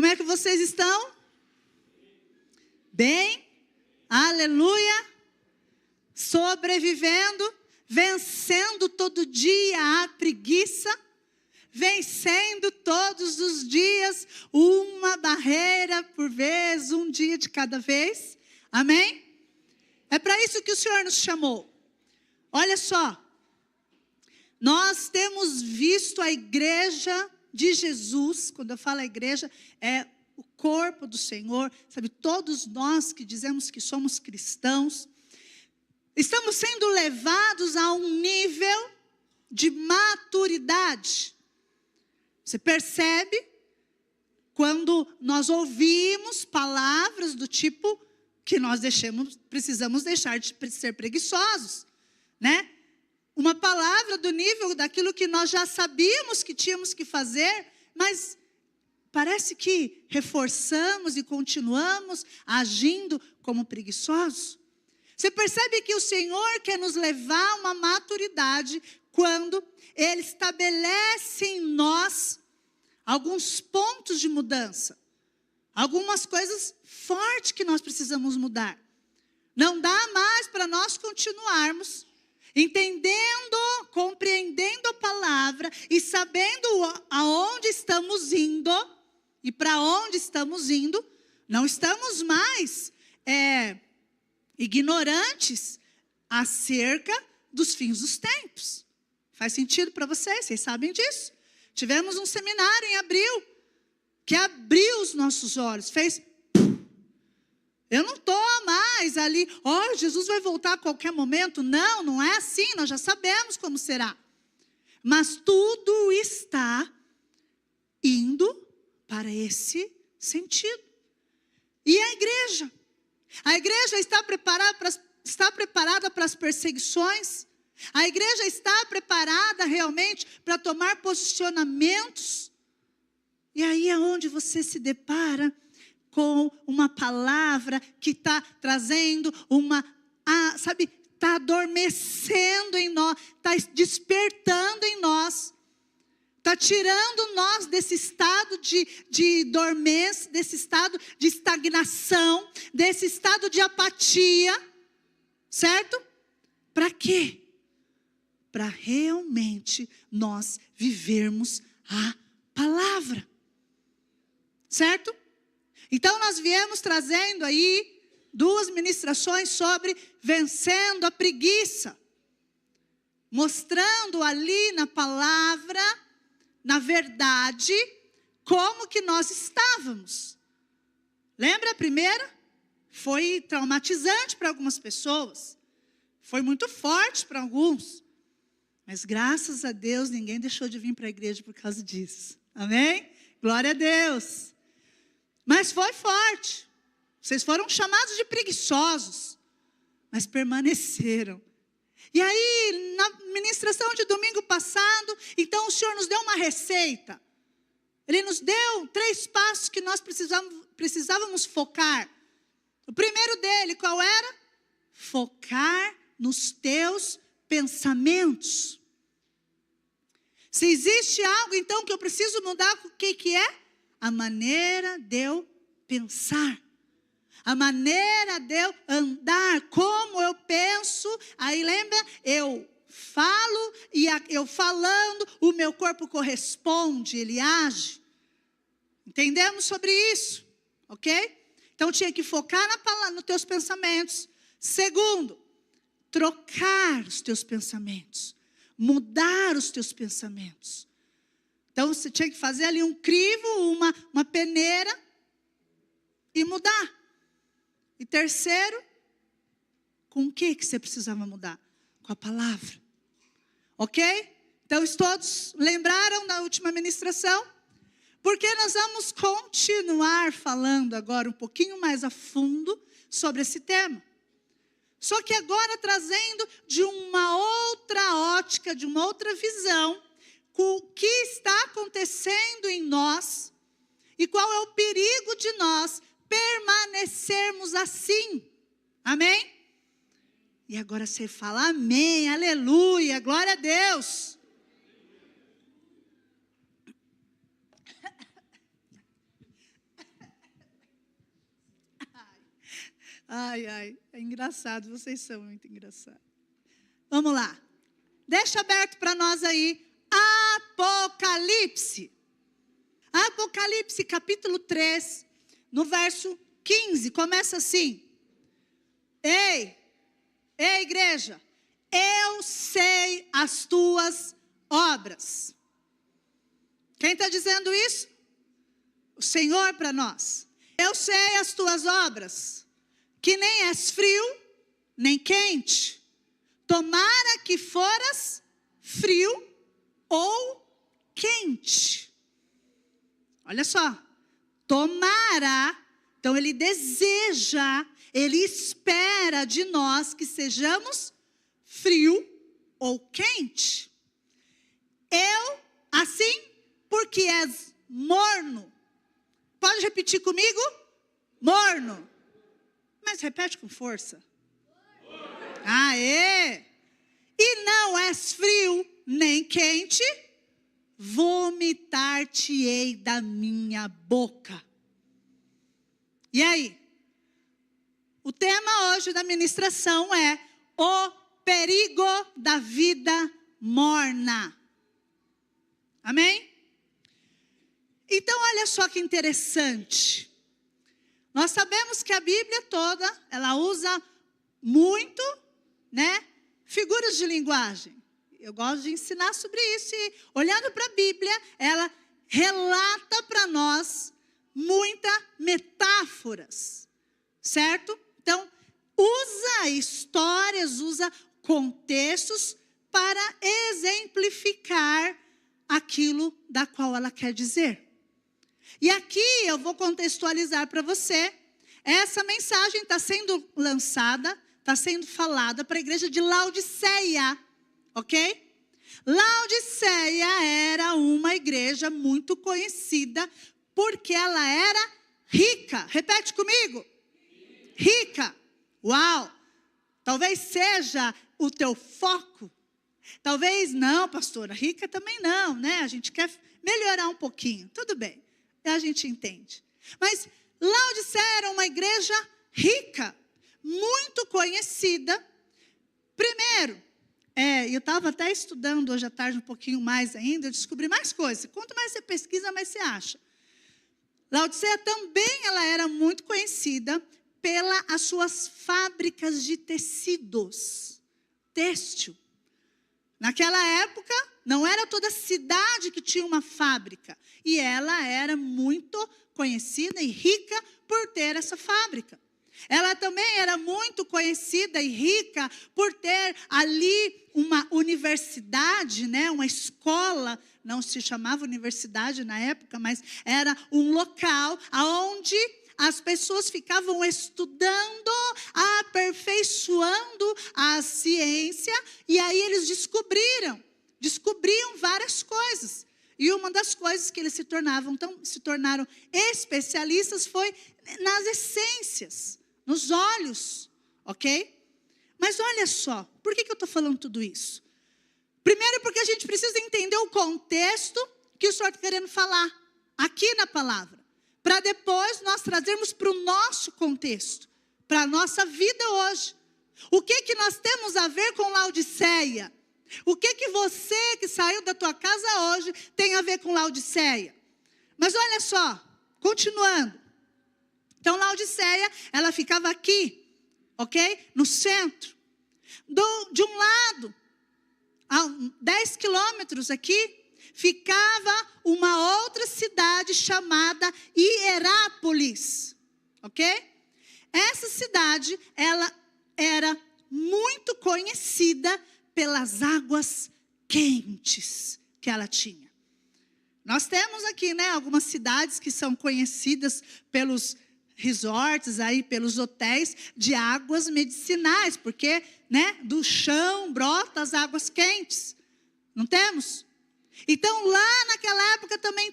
Como é que vocês estão? Bem? Aleluia! Sobrevivendo, vencendo todo dia a preguiça, vencendo todos os dias uma barreira por vez, um dia de cada vez. Amém? É para isso que o Senhor nos chamou. Olha só, nós temos visto a igreja de Jesus. Quando eu falo a igreja, é o corpo do Senhor, sabe? Todos nós que dizemos que somos cristãos, estamos sendo levados a um nível de maturidade. Você percebe quando nós ouvimos palavras do tipo que nós precisamos deixar de ser preguiçosos, né? Uma palavra do nível daquilo que nós já sabíamos que tínhamos que fazer, mas parece que reforçamos e continuamos agindo como preguiçosos. Você percebe que o Senhor quer nos levar a uma maturidade quando Ele estabelece em nós alguns pontos de mudança. Algumas coisas fortes que nós precisamos mudar. Não dá mais para nós continuarmos entendendo, compreendendo a palavra e sabendo aonde estamos indo e para onde estamos indo. Não estamos mais ignorantes acerca dos fins dos tempos. Faz sentido para vocês? Vocês sabem disso? Tivemos um seminário em abril que abriu os nossos olhos, fez... Eu não estou mais ali, Jesus vai voltar a qualquer momento. Não, não é assim, nós já sabemos como será. Mas tudo está indo para esse sentido. E a igreja? A igreja está preparada para as perseguições? A igreja está preparada realmente para tomar posicionamentos? E aí é onde você se depara com uma palavra que está trazendo está adormecendo em nós, está despertando em nós, está tirando nós desse estado de dormência, desse estado de estagnação, desse estado de apatia, certo? Para quê? Para realmente nós vivermos a palavra, certo? Então nós viemos trazendo aí 2 ministrações sobre vencendo a preguiça, mostrando ali na palavra, na verdade, como que nós estávamos. Lembra a primeira? Foi traumatizante para algumas pessoas, foi muito forte para alguns, mas graças a Deus ninguém deixou de vir para a igreja por causa disso. Amém? Glória a Deus. Mas foi forte. Vocês foram chamados de preguiçosos, mas permaneceram. E aí, na ministração de domingo passado, então o Senhor nos deu uma receita. Ele nos deu 3 passos que nós precisávamos focar. O primeiro dele, qual era? Focar nos teus pensamentos. Se existe algo, então, que eu preciso mudar, o que é? A maneira de eu pensar, a maneira de eu andar, como eu penso. Aí lembra, eu falo e eu falando, o meu corpo corresponde, ele age. Entendemos sobre isso, ok? Então tinha que focar na palavra, nos teus pensamentos. Segundo, trocar os teus pensamentos, mudar os teus pensamentos. Então, você tinha que fazer ali um crivo, uma peneira e mudar. E terceiro, com o que você precisava mudar? Com a palavra. Ok? Então, todos lembraram da última ministração? Porque nós vamos continuar falando agora um pouquinho mais a fundo sobre esse tema. Só que agora trazendo de uma outra ótica, de uma outra visão, o que está acontecendo em nós e qual é o perigo de nós permanecermos assim. Amém? E agora você fala amém, aleluia, glória a Deus. Ai, é engraçado, vocês são muito engraçados. Vamos lá. Deixa aberto para nós aí, Apocalipse. Apocalipse, capítulo 3, no verso 15, começa assim. Ei, igreja, eu sei as tuas obras. Quem está dizendo isso? O Senhor para nós. Eu sei as tuas obras, que nem és frio, nem quente. Tomara que foras frio ou quente. Olha só. Tomara, então ele deseja, ele espera de nós que sejamos frio ou quente. Eu, assim, porque és morno. Pode repetir comigo? Morno. Mas repete com força. Aê! E não és frio nem quente, vomitar-te-ei da minha boca. E aí? O tema hoje da ministração é o perigo da vida morna. Amém? Então, olha só que interessante. Nós sabemos que a Bíblia toda, ela usa muito, figuras de linguagem. Eu gosto de ensinar sobre isso e, olhando para a Bíblia, ela relata para nós muitas metáforas, certo? Então, usa histórias, usa contextos para exemplificar aquilo da qual ela quer dizer. E aqui eu vou contextualizar para você. Essa mensagem está sendo lançada, está sendo falada para a igreja de Laodiceia, ok? Laodiceia era uma igreja muito conhecida porque ela era rica. Repete comigo. Rica. Uau! Talvez seja o teu foco. Talvez não, pastora. Rica também não, né? A gente quer melhorar um pouquinho. Tudo bem. A gente entende. Mas Laodiceia era uma igreja rica, muito conhecida. Primeiro, eu estava até estudando hoje à tarde um pouquinho mais ainda, eu descobri mais coisas. Quanto mais você pesquisa, mais você acha. Laodiceia também ela era muito conhecida pelas suas fábricas de tecidos, têxtil. Naquela época, não era toda cidade que tinha uma fábrica. E ela era muito conhecida e rica por ter essa fábrica. Ela também era muito conhecida e rica por ter ali uma universidade, uma escola. Não se chamava universidade na época, mas era um local onde as pessoas ficavam estudando, aperfeiçoando a ciência, e aí eles descobriam várias coisas. E uma das coisas que eles se tornaram especialistas foi nas essências, nos óleos, ok? Mas olha só, por que eu estou falando tudo isso? Primeiro porque a gente precisa entender o contexto que o Senhor está querendo falar aqui na palavra. Para depois nós trazermos para o nosso contexto, para a nossa vida hoje. O que nós temos a ver com Laodiceia? O que você que saiu da tua casa hoje tem a ver com Laodiceia? Mas olha só, continuando. Então Laodiceia, ela ficava aqui, ok? No centro. De um lado, a 10 quilômetros aqui, ficava uma outra cidade chamada Hierápolis, ok? Essa cidade, ela era muito conhecida pelas águas quentes que ela tinha. Nós temos aqui, algumas cidades que são conhecidas pelos resorts, pelos hotéis de águas medicinais, porque, do chão brota as águas quentes. Não temos? Então, lá naquela época também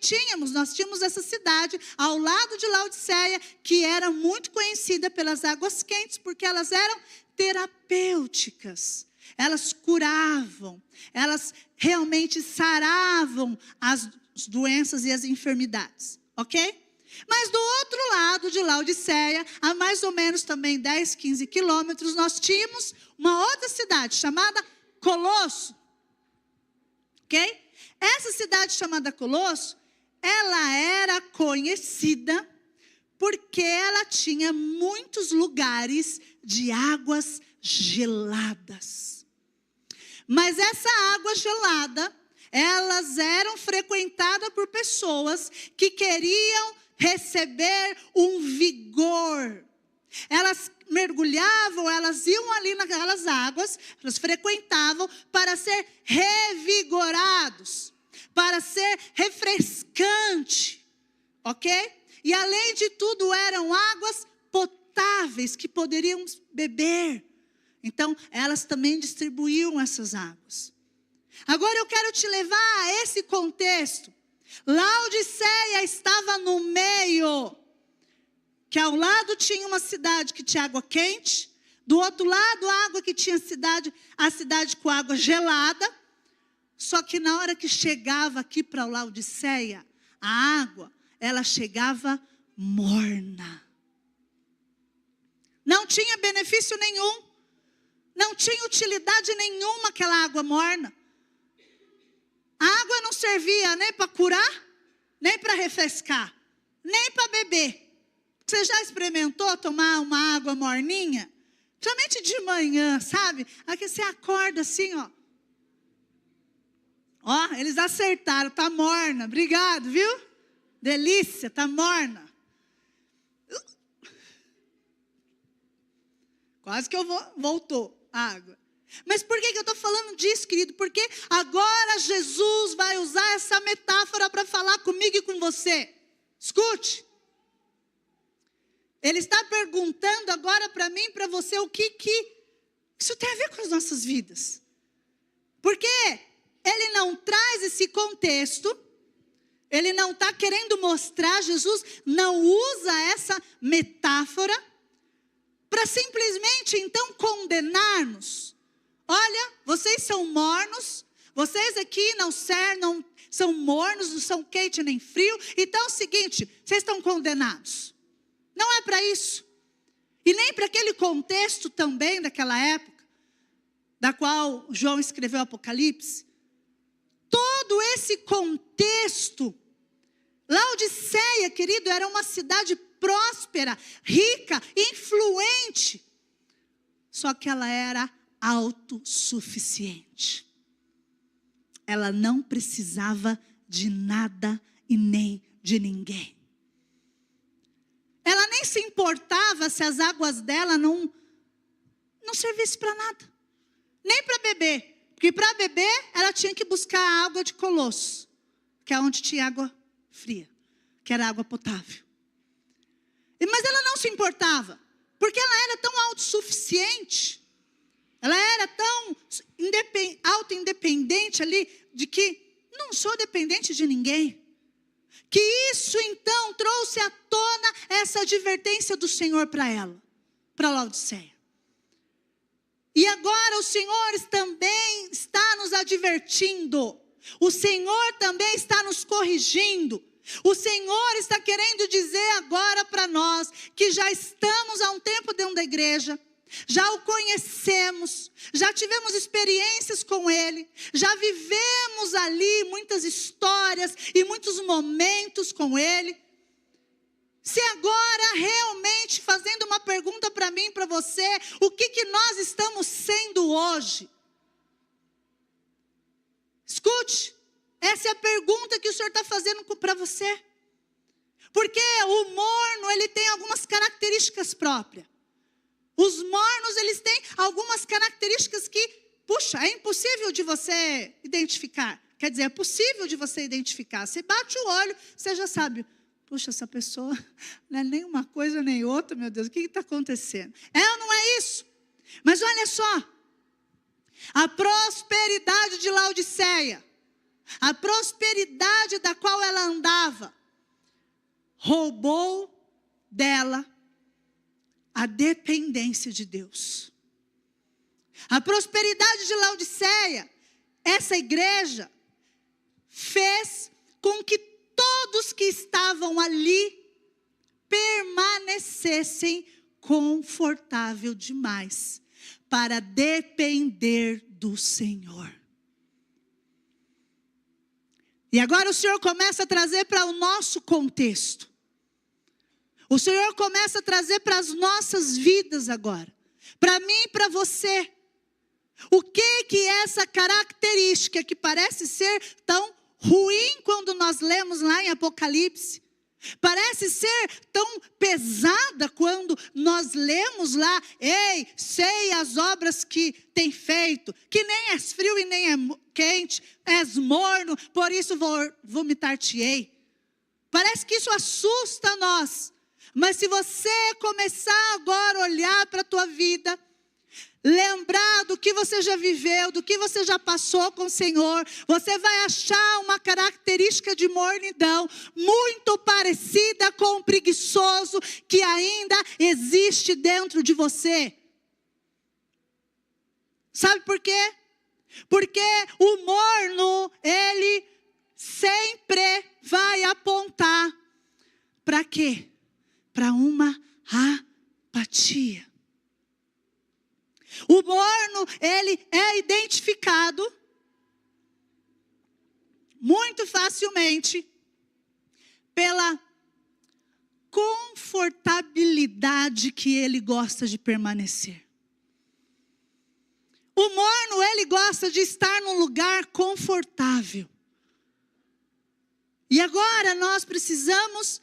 nós tínhamos essa cidade ao lado de Laodiceia, que era muito conhecida pelas águas quentes, porque elas eram terapêuticas. Elas curavam, elas realmente saravam as doenças e as enfermidades, ok? Mas do outro lado de Laodiceia, a mais ou menos também 10, 15 quilômetros, nós tínhamos uma outra cidade chamada Colosso. Ok? Essa cidade chamada Colosso, ela era conhecida porque ela tinha muitos lugares de águas geladas. Mas essa água gelada, elas eram frequentadas por pessoas que queriam receber um vigor. Elas mergulhavam, elas iam ali naquelas águas, elas frequentavam para ser revigorados, para ser refrescante, ok? E além de tudo, eram águas potáveis que poderiam beber. Então, elas também distribuíam essas águas. Agora eu quero te levar a esse contexto. Laodiceia estava no meio, que ao lado tinha uma cidade que tinha água quente, do outro lado a água que tinha a cidade com água gelada. Só que na hora que chegava aqui para Laodiceia, a água, ela chegava morna. Não tinha benefício nenhum, não tinha utilidade nenhuma aquela água morna. A água não servia nem para curar, nem para refrescar, nem para beber. Você já experimentou tomar uma água morninha? Principalmente de manhã, sabe? Aqui você acorda assim, ó. Ó, eles acertaram, tá morna. Obrigado, viu? Delícia, tá morna. Quase que voltou a água. Mas por que eu estou falando disso, querido? Porque agora Jesus vai usar essa metáfora para falar comigo e com você. Escute. Ele está perguntando agora para mim e para você o que isso tem a ver com as nossas vidas. Porque ele não traz esse contexto, ele não está querendo mostrar, Jesus não usa essa metáfora para simplesmente então condenar-nos. Olha, vocês são mornos, vocês aqui não são mornos, não são quente nem frio, então é o seguinte, vocês estão condenados. Não é para isso. E nem para aquele contexto também daquela época, da qual João escreveu o Apocalipse. Todo esse contexto, Laodiceia, querido, era uma cidade próspera, rica, influente. Só que ela era autossuficiente. Ela não precisava de nada e nem de ninguém. Ela nem se importava se as águas dela não servissem para nada. Nem para beber. Porque para beber, ela tinha que buscar a água de Colosso, que é onde tinha água fria, que era água potável. Mas ela não se importava, porque ela era tão autossuficiente, ela era tão auto-independente ali, de que não sou dependente de ninguém. Que isso então trouxe à tona essa advertência do Senhor para ela, para Laodiceia. E agora o Senhor também está nos advertindo, o Senhor também está nos corrigindo. O Senhor está querendo dizer agora para nós, que já estamos há um tempo dentro da igreja, já o conhecemos, já tivemos experiências com Ele, já vivemos ali muitas histórias e muitos momentos com Ele. Se agora realmente fazendo uma pergunta para mim e para você, o que nós estamos sendo hoje? Escute, essa é a pergunta que o Senhor está fazendo para você. Porque o morno, ele tem algumas características próprias. Os mornos, eles têm algumas características que, puxa, é impossível de você identificar. Quer dizer, é possível de você identificar. Você bate o olho, você já sabe. Puxa, essa pessoa não é nem uma coisa nem outra, meu Deus, o que está acontecendo? É ou não é isso? Mas olha só, a prosperidade de Laodiceia, a prosperidade da qual ela andava, roubou dela a dependência de Deus. A prosperidade de Laodiceia, essa igreja, fez com que todos que estavam ali permanecessem confortável demais para depender do Senhor. E agora o Senhor começa a trazer para o nosso contexto. O Senhor começa a trazer para as nossas vidas agora. Para mim e para você. O que é essa característica que parece ser tão ruim quando nós lemos lá em Apocalipse? Parece ser tão pesada quando nós lemos lá: ei, sei as obras que tem feito, que nem és frio e nem é quente, és morno, por isso vomitar-te-ei. Parece que isso assusta nós. Mas se você começar agora a olhar para a tua vida, lembrar do que você já viveu, do que você já passou com o Senhor, você vai achar uma característica de mornidão muito parecida com o preguiçoso que ainda existe dentro de você. Sabe por quê? Porque o morno, ele sempre vai apontar para quê? Para uma apatia. O morno, ele é identificado muito facilmente pela confortabilidade que ele gosta de permanecer. O morno, ele gosta de estar num lugar confortável. E agora nós precisamos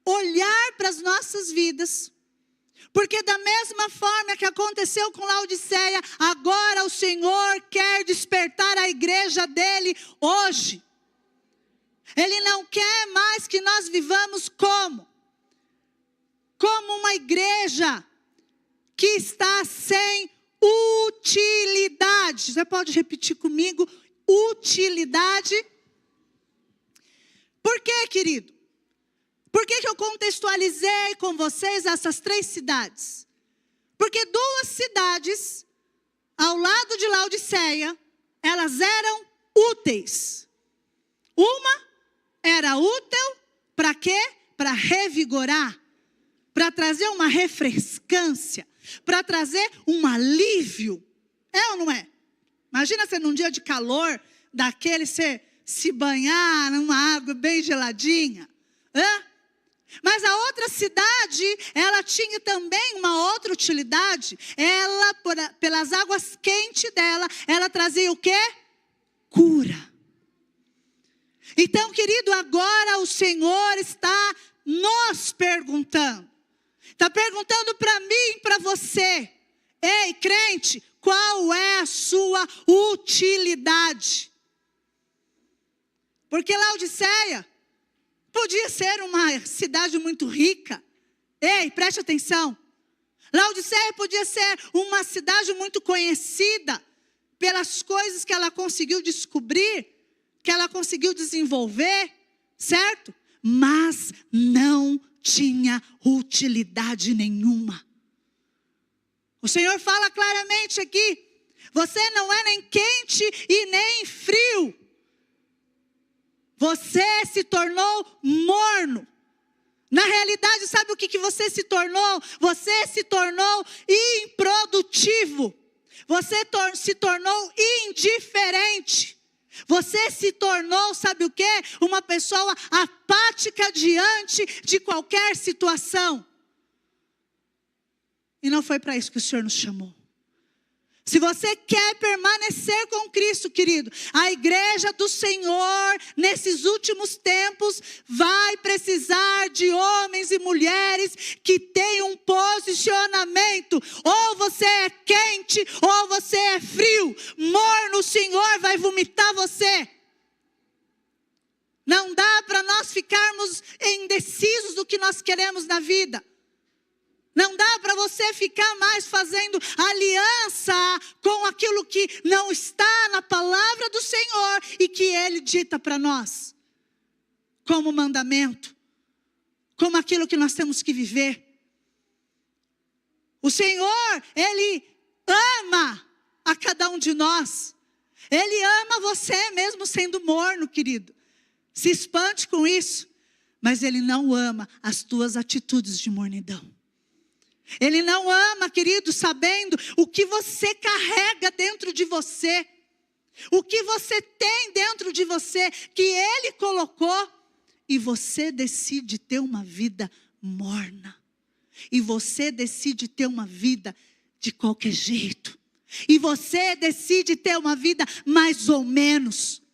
olhar para as nossas vidas. Porque da mesma forma que aconteceu com Laodiceia, agora o Senhor quer despertar a igreja dele hoje. Ele não quer mais que nós vivamos como uma igreja que está sem utilidade. Você pode repetir comigo? Utilidade. Por quê, querido? Por que eu contextualizei com vocês essas 3 cidades? Porque 2 cidades, ao lado de Laodiceia, elas eram úteis. Uma era útil para quê? Para revigorar, para trazer uma refrescância, para trazer um alívio. É ou não é? Imagina você num dia de calor, daquele você se banhar numa água bem geladinha. Mas a outra cidade, ela tinha também uma outra utilidade. Ela, pelas águas quentes dela, ela trazia o quê? Cura. Então, querido, agora o Senhor está nos perguntando. Está perguntando para mim e para você. Ei, crente, qual é a sua utilidade? Porque Laodiceia podia ser uma cidade muito rica. Ei, preste atenção. Laodiceia podia ser uma cidade muito conhecida pelas coisas que ela conseguiu descobrir, que ela conseguiu desenvolver, certo? Mas não tinha utilidade nenhuma. O Senhor fala claramente aqui: você não é nem quente e nem frio. Você se tornou morno. Na realidade, sabe o que você se tornou? Você se tornou improdutivo. Você se tornou indiferente. Você se tornou, sabe o quê? Uma pessoa apática diante de qualquer situação. E não foi para isso que o Senhor nos chamou. Se você quer permanecer com Cristo, querido, a igreja do Senhor, nesses últimos tempos, vai precisar de homens e mulheres que tenham um posicionamento. Ou você é quente, ou você é frio. Morno, o Senhor vai vomitar você. Não dá para nós ficarmos indecisos do que nós queremos na vida. Não dá para você ficar mais fazendo aliança com aquilo que não está na palavra do Senhor e que Ele dita para nós, como mandamento, como aquilo que nós temos que viver. O Senhor, Ele ama a cada um de nós. Ele ama você mesmo sendo morno, querido. Se espante com isso. Mas Ele não ama as tuas atitudes de mornidão. Ele não ama, querido, sabendo o que você carrega dentro de você. O que você tem dentro de você, que Ele colocou. E você decide ter uma vida morna. E você decide ter uma vida de qualquer jeito. E você decide ter uma vida mais ou menos.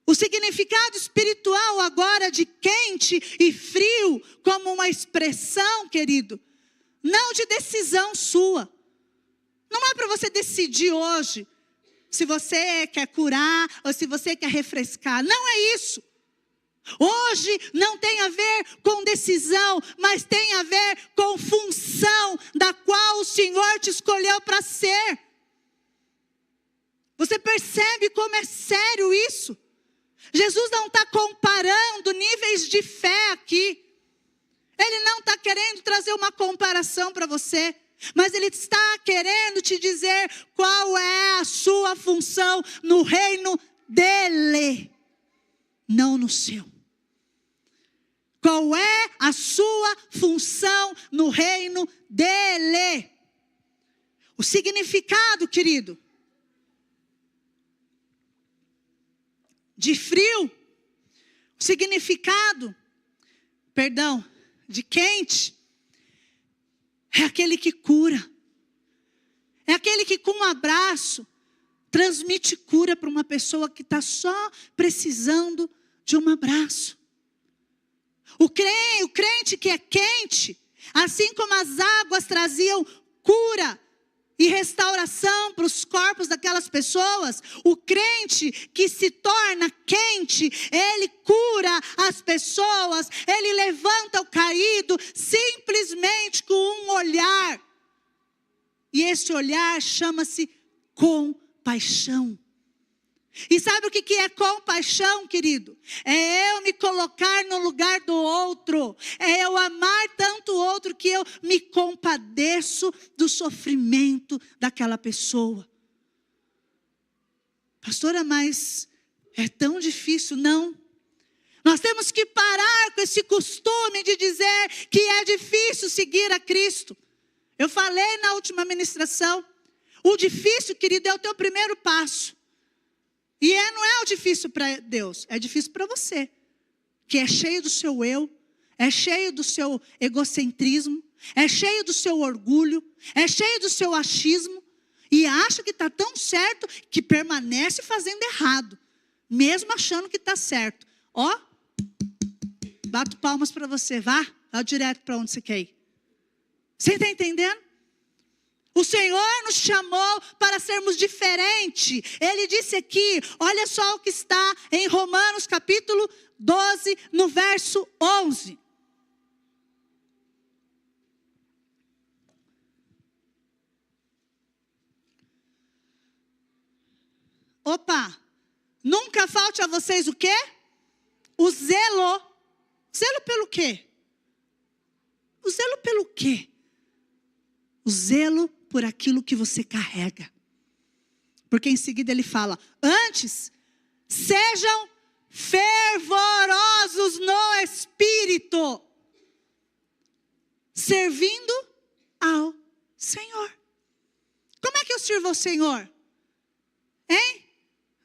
O significado espiritual agora de quente e frio, como uma expressão, querido, não de decisão sua. Não é para você decidir hoje se você quer curar ou se você quer refrescar. Não é isso. Hoje não tem a ver com decisão, mas tem a ver com função da qual o Senhor te escolheu para ser. Você percebe como é sério isso? Jesus não está comparando níveis de fé aqui. Ele não está querendo trazer uma comparação para você. Mas Ele está querendo te dizer qual é a sua função no reino dEle. Não no seu. Qual é a sua função no reino dEle? O significado, querido, de frio, o significado, de quente, é aquele que cura. É aquele que com um abraço transmite cura para uma pessoa que está só precisando de um abraço. O crente que é quente, assim como as águas traziam cura e restauração para os corpos daquelas pessoas, o crente que se torna quente, ele cura as pessoas, ele levanta o caído simplesmente com um olhar. E esse olhar chama-se compaixão. E sabe o que é compaixão, querido? É eu me colocar no lugar do outro. É eu amar tanto o outro que eu me compadeço do sofrimento daquela pessoa. Pastora, mas é tão difícil. Não. Nós temos que parar com esse costume de dizer que é difícil seguir a Cristo. Eu falei na última ministração. O difícil, querido, é o teu primeiro passo. E não é o difícil para Deus, é difícil para você. Que é cheio do seu eu, é cheio do seu egocentrismo, é cheio do seu orgulho, é cheio do seu achismo. E acha que está tão certo que permanece fazendo errado. Mesmo achando que está certo. Ó, bato palmas para você, vá direto para onde você quer ir. Você está entendendo? O Senhor nos chamou para sermos diferentes. Ele disse aqui, olha só o que está em Romanos capítulo 12, no verso 11. Opa, nunca falte a vocês o quê? O zelo. Zelo pelo quê? O zelo pelo quê? O zelo por aquilo que você carrega. Porque em seguida ele fala, antes, sejam fervorosos no Espírito, servindo ao Senhor. Como é que eu sirvo ao Senhor? Hein?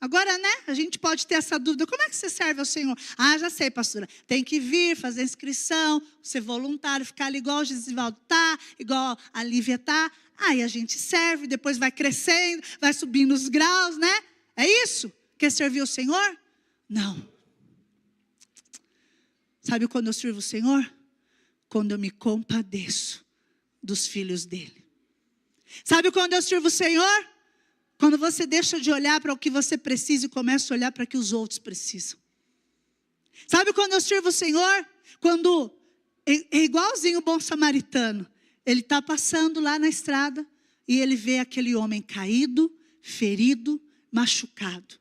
Agora, né, a gente pode ter essa dúvida, como é que você serve ao Senhor? Ah, já sei, pastora, tem que vir, fazer inscrição, ser voluntário, ficar ali igual o Gisivaldo está, igual a Lívia está. Aí a gente serve, depois vai crescendo, vai subindo os graus, né? É isso? Quer servir o Senhor? Não. Sabe quando eu sirvo o Senhor? Quando eu me compadeço dos filhos dele. Sabe quando eu sirvo o Senhor? Quando você deixa de olhar para o que você precisa e começa a olhar para o que os outros precisam. Sabe quando eu sirvo o Senhor? Quando é igualzinho o bom samaritano. Ele está passando lá na estrada e ele vê aquele homem caído, ferido, machucado.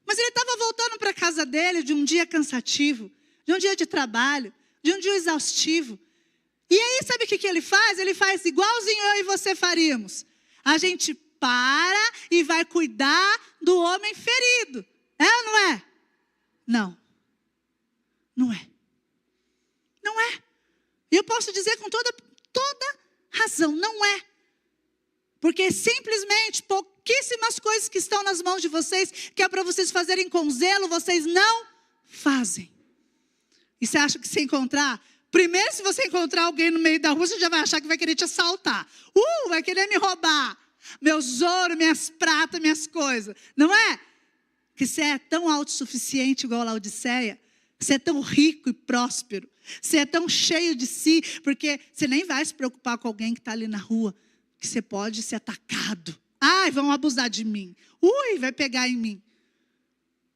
Mas ele estava voltando para a casa dele de um dia cansativo, de um dia de trabalho, de um dia exaustivo. E aí sabe o que ele faz? Ele faz igualzinho eu e você faríamos. A gente para e vai cuidar do homem ferido. É ou não é? Não. Não é. Não é. E eu posso dizer com toda razão, não é. Porque simplesmente pouquíssimas coisas que estão nas mãos de vocês, que é para vocês fazerem com zelo, vocês não fazem. E você acha que se encontrar... Primeiro, se você encontrar alguém no meio da rua, você já vai achar que vai querer te assaltar. Vai querer me roubar. Meus ouros, minhas pratas, minhas coisas. Não é? Que você é tão autossuficiente igual a Laodiceia. Você é tão rico e próspero. Você é tão cheio de si. Porque você nem vai se preocupar com alguém que está ali na rua. Que você pode ser atacado. Ai, vão abusar de mim. Vai pegar em mim.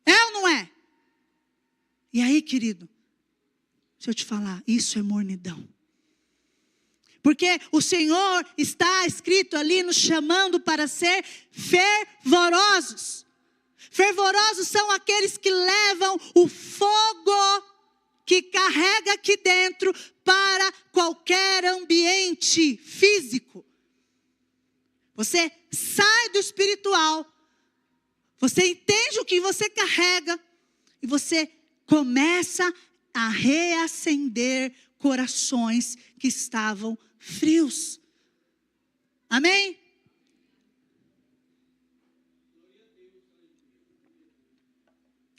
É ou não é? E aí, querido, deixa eu te falar, isso é mornidão. Porque o Senhor está escrito ali nos chamando para ser fervorosos. Fervorosos são aqueles que levam o fogo que carrega aqui dentro para qualquer ambiente físico. Você sai do espiritual, você entende o que você carrega e você começa a reacender corações que estavam frios. Amém?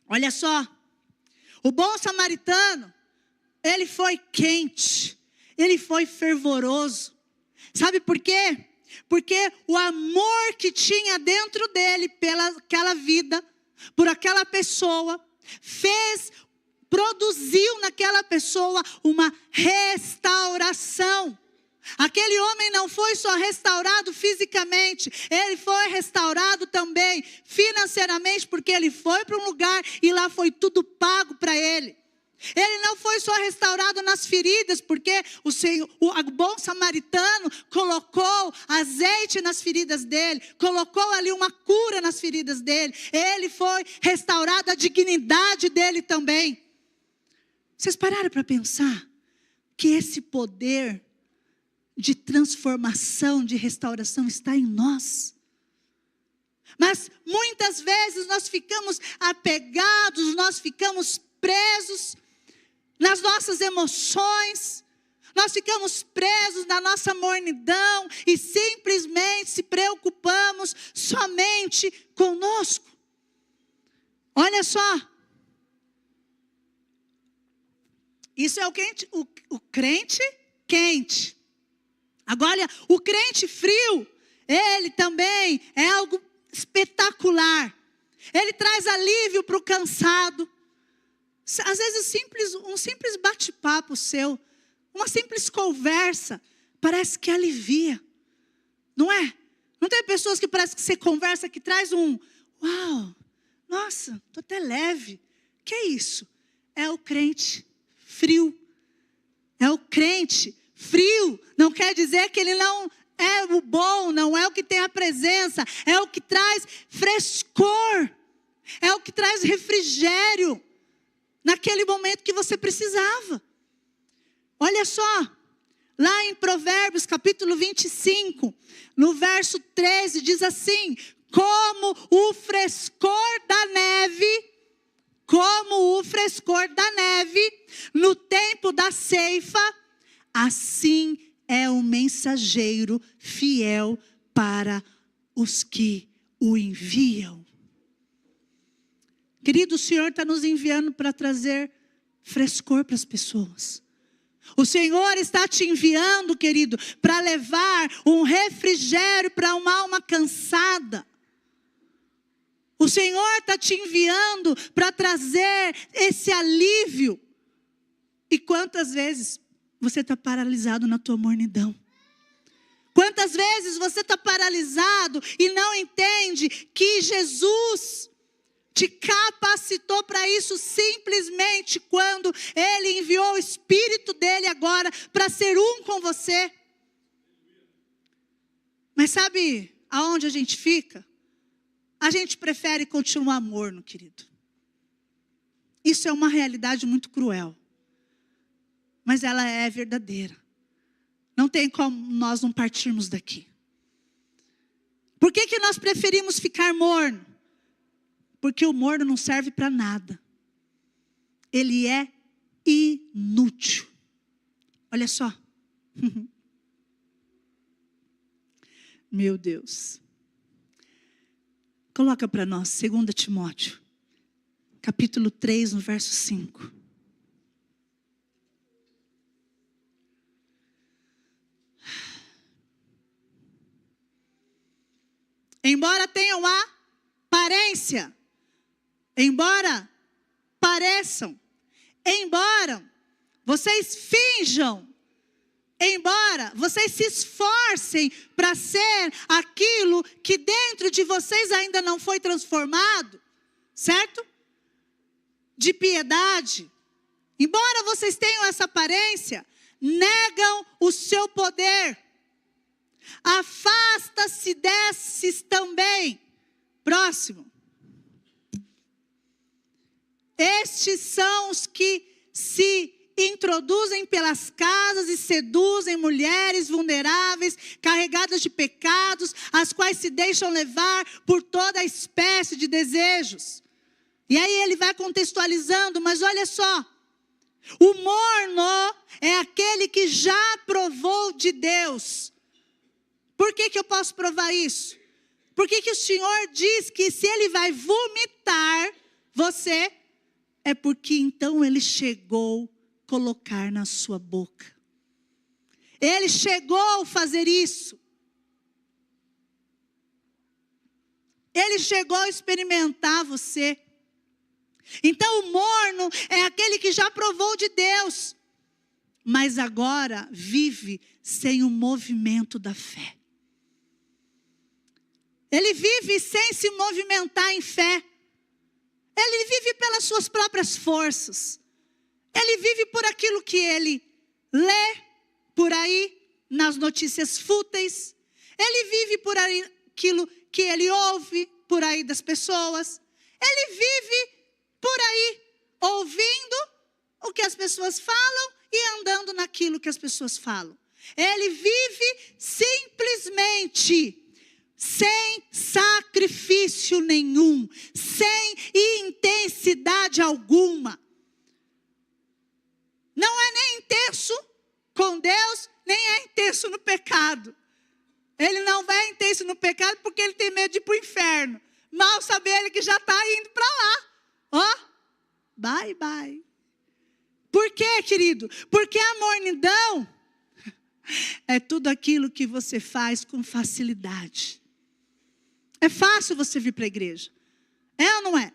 Olha só, o bom samaritano, ele foi quente, ele foi fervoroso. Sabe por quê? Porque o amor que tinha dentro dele pelaquela vida, por aquela pessoa, produziu naquela pessoa uma restauração. Aquele homem não foi só restaurado fisicamente, ele foi restaurado também financeiramente, porque ele foi para um lugar e lá foi tudo pago para ele. Ele não foi só restaurado nas feridas, porque o bom samaritano colocou azeite nas feridas dele, colocou ali uma cura nas feridas dele. Ele foi restaurado a dignidade dele também. Vocês pararam para pensar que esse poder de transformação, de restauração está em nós? Mas muitas vezes nós ficamos apegados, nós ficamos presos nas nossas emoções, nós ficamos presos na nossa mornidão e simplesmente se preocupamos somente conosco. Olha só, isso é o crente quente. Agora, o crente frio, ele também é algo espetacular. Ele traz alívio para o cansado. Às vezes um simples bate-papo seu, uma simples conversa, parece que alivia. Não é? Não tem pessoas que parece que você conversa, que traz uau, nossa, estou até leve. Que é isso? É o crente frio. É o crente frio. Não quer dizer que ele não é o bom, não é o que tem a presença, é o que traz frescor, é o que traz refrigério naquele momento que você precisava. Olha só, lá em Provérbios capítulo 25, no verso 13, diz assim: como o frescor da neve, no tempo da ceifa, assim é o mensageiro fiel para os que o enviam. Querido, o Senhor está nos enviando para trazer frescor para as pessoas. O Senhor está te enviando, querido, para levar um refrigério para uma alma cansada. O Senhor está te enviando para trazer esse alívio. E quantas vezes você está paralisado na tua mornidão? Quantas vezes você está paralisado e não entende que Jesus te capacitou para isso simplesmente quando Ele enviou o Espírito dEle agora para ser um com você? Mas sabe aonde a gente fica? A gente prefere continuar morno, querido. Isso é uma realidade muito cruel, mas ela é verdadeira. Não tem como nós não partirmos daqui. Por que nós preferimos ficar morno? Porque o morno não serve para nada. Ele é inútil. Olha só. Meu Deus. Coloca para nós, 2 Timóteo, capítulo 3, no verso 5. Embora tenham aparência, embora pareçam, embora vocês finjam, embora vocês se esforcem para ser aquilo que dentro de vocês ainda não foi transformado, certo? De piedade. Embora vocês tenham essa aparência, negam o seu poder. Afasta-se desses também. Próximo. Estes são os que se introduzem pelas casas e seduzem mulheres vulneráveis, carregadas de pecados, as quais se deixam levar por toda espécie de desejos. E aí ele vai contextualizando, mas olha só. O morno é aquele que já provou de Deus. Por que eu posso provar isso? Por que o Senhor diz que se Ele vai vomitar você, é porque então Ele chegou a colocar na sua boca. Ele chegou a fazer isso. Ele chegou a experimentar você. Então o morno é aquele que já provou de Deus, mas agora vive sem o movimento da fé. Ele vive sem se movimentar em fé. Ele vive pelas suas próprias forças. Ele vive por aquilo que ele lê por aí, nas notícias fúteis. Ele vive por aí, aquilo que ele ouve por aí das pessoas. Ele vive por aí, ouvindo o que as pessoas falam e andando naquilo que as pessoas falam. Ele vive simplesmente sem sacrifício nenhum, sem intensidade alguma. Não é nem intenso com Deus, nem é intenso no pecado. Ele não vai intenso no pecado porque ele tem medo de ir para o inferno. Mal sabe ele que já está indo para lá. Ó, bye, bye. Por quê, querido? Porque a mornidão é tudo aquilo que você faz com facilidade. É fácil você vir para a igreja. É ou não é?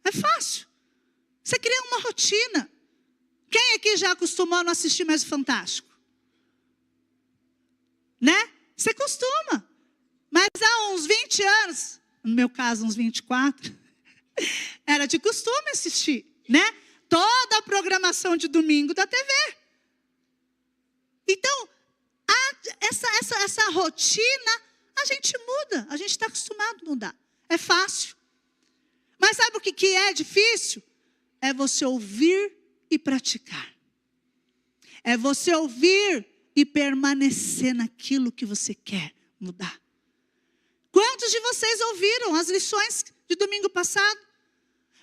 É fácil. Você cria uma rotina. Quem aqui já acostumou a não assistir mais o Fantástico? Né? Você costuma. Mas há uns 20 anos, no meu caso uns 24, era de costume assistir, né? Toda a programação de domingo da TV. Então, essa rotina, a gente muda. A gente está acostumado a mudar. É fácil. Mas sabe o que é difícil? É você ouvir e praticar. É você ouvir e permanecer naquilo que você quer mudar. Quantos de vocês ouviram as lições de domingo passado?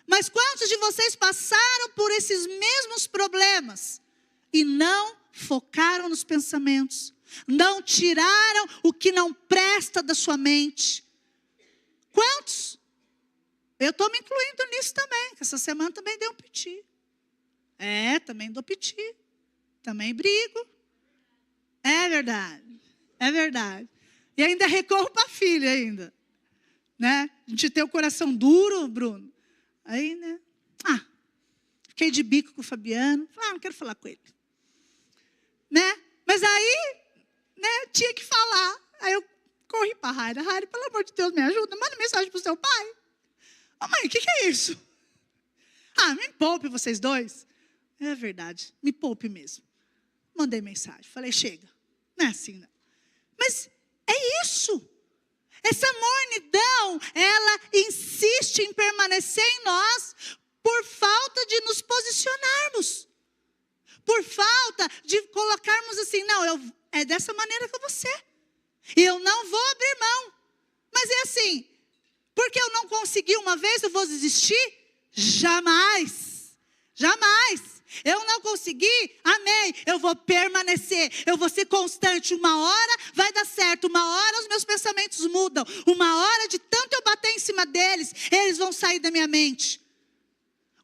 Mas quantos de vocês passaram por esses mesmos problemas e não focaram nos pensamentos? Não tiraram o que não presta da sua mente? Quantos? Eu estou me incluindo nisso também, que essa semana também dei um piti. Também dou piti. Também brigo. É verdade. É verdade. E ainda recorro para a filha ainda. Né? A gente tem o coração duro, Bruno. Aí, né? Fiquei de bico com o Fabiano. Falei, não quero falar com ele. Né? Mas aí, né, tinha que falar. Aí eu corri para a Raira. Raira, pelo amor de Deus, me ajuda. Manda mensagem para o seu pai. Mãe, o que é isso? Me poupe vocês dois. É verdade, me poupe mesmo. Mandei mensagem, falei, chega. Não é assim, não. Mas é isso. Essa mornidão, ela insiste em permanecer em nós por falta de nos posicionarmos. Por falta de colocarmos assim, não, é dessa maneira que eu vou ser. E eu não vou abrir mão. Mas é assim, porque eu não consegui uma vez, eu vou desistir? Jamais. Jamais. Eu não consegui, amém, eu vou permanecer, eu vou ser constante. Uma hora vai dar certo, uma hora os meus pensamentos mudam, uma hora de tanto eu bater em cima deles, eles vão sair da minha mente.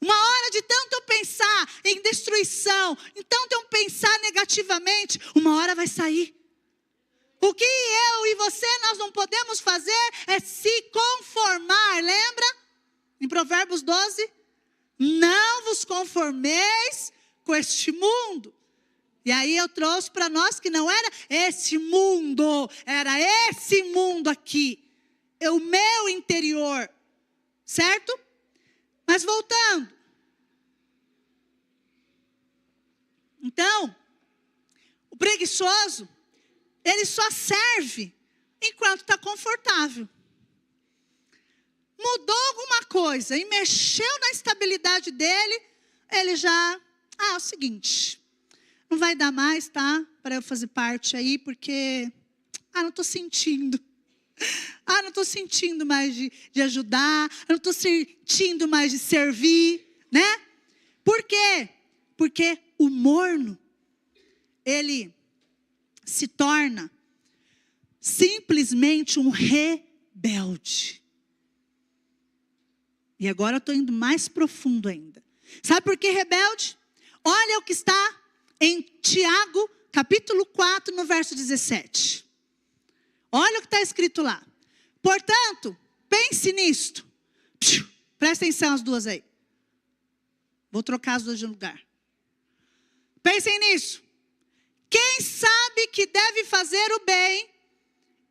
Uma hora de tanto eu pensar em destruição, em tanto eu pensar negativamente, uma hora vai sair. O que eu e você nós não podemos fazer é se conformar, lembra? Em Provérbios 12, não vos conformeis com este mundo. E aí eu trouxe para nós que não era esse mundo, era esse mundo aqui. É o meu interior, certo? Mas voltando. Então, o preguiçoso, ele só serve enquanto está confortável. Mudou alguma coisa e mexeu na estabilidade dele, ele já, é o seguinte, não vai dar mais, tá? Para eu fazer parte aí, porque, não estou sentindo. Não estou sentindo mais de ajudar, não estou sentindo mais de servir, né? Por quê? Porque o morno, ele se torna simplesmente um rebelde. E agora eu estou indo mais profundo ainda. Sabe por que rebelde? Olha o que está em Tiago, capítulo 4, no verso 17. Olha o que está escrito lá. Portanto, pense nisto. Presta atenção as duas aí. Vou trocar as duas de lugar. Pensem nisso. Quem sabe que deve fazer o bem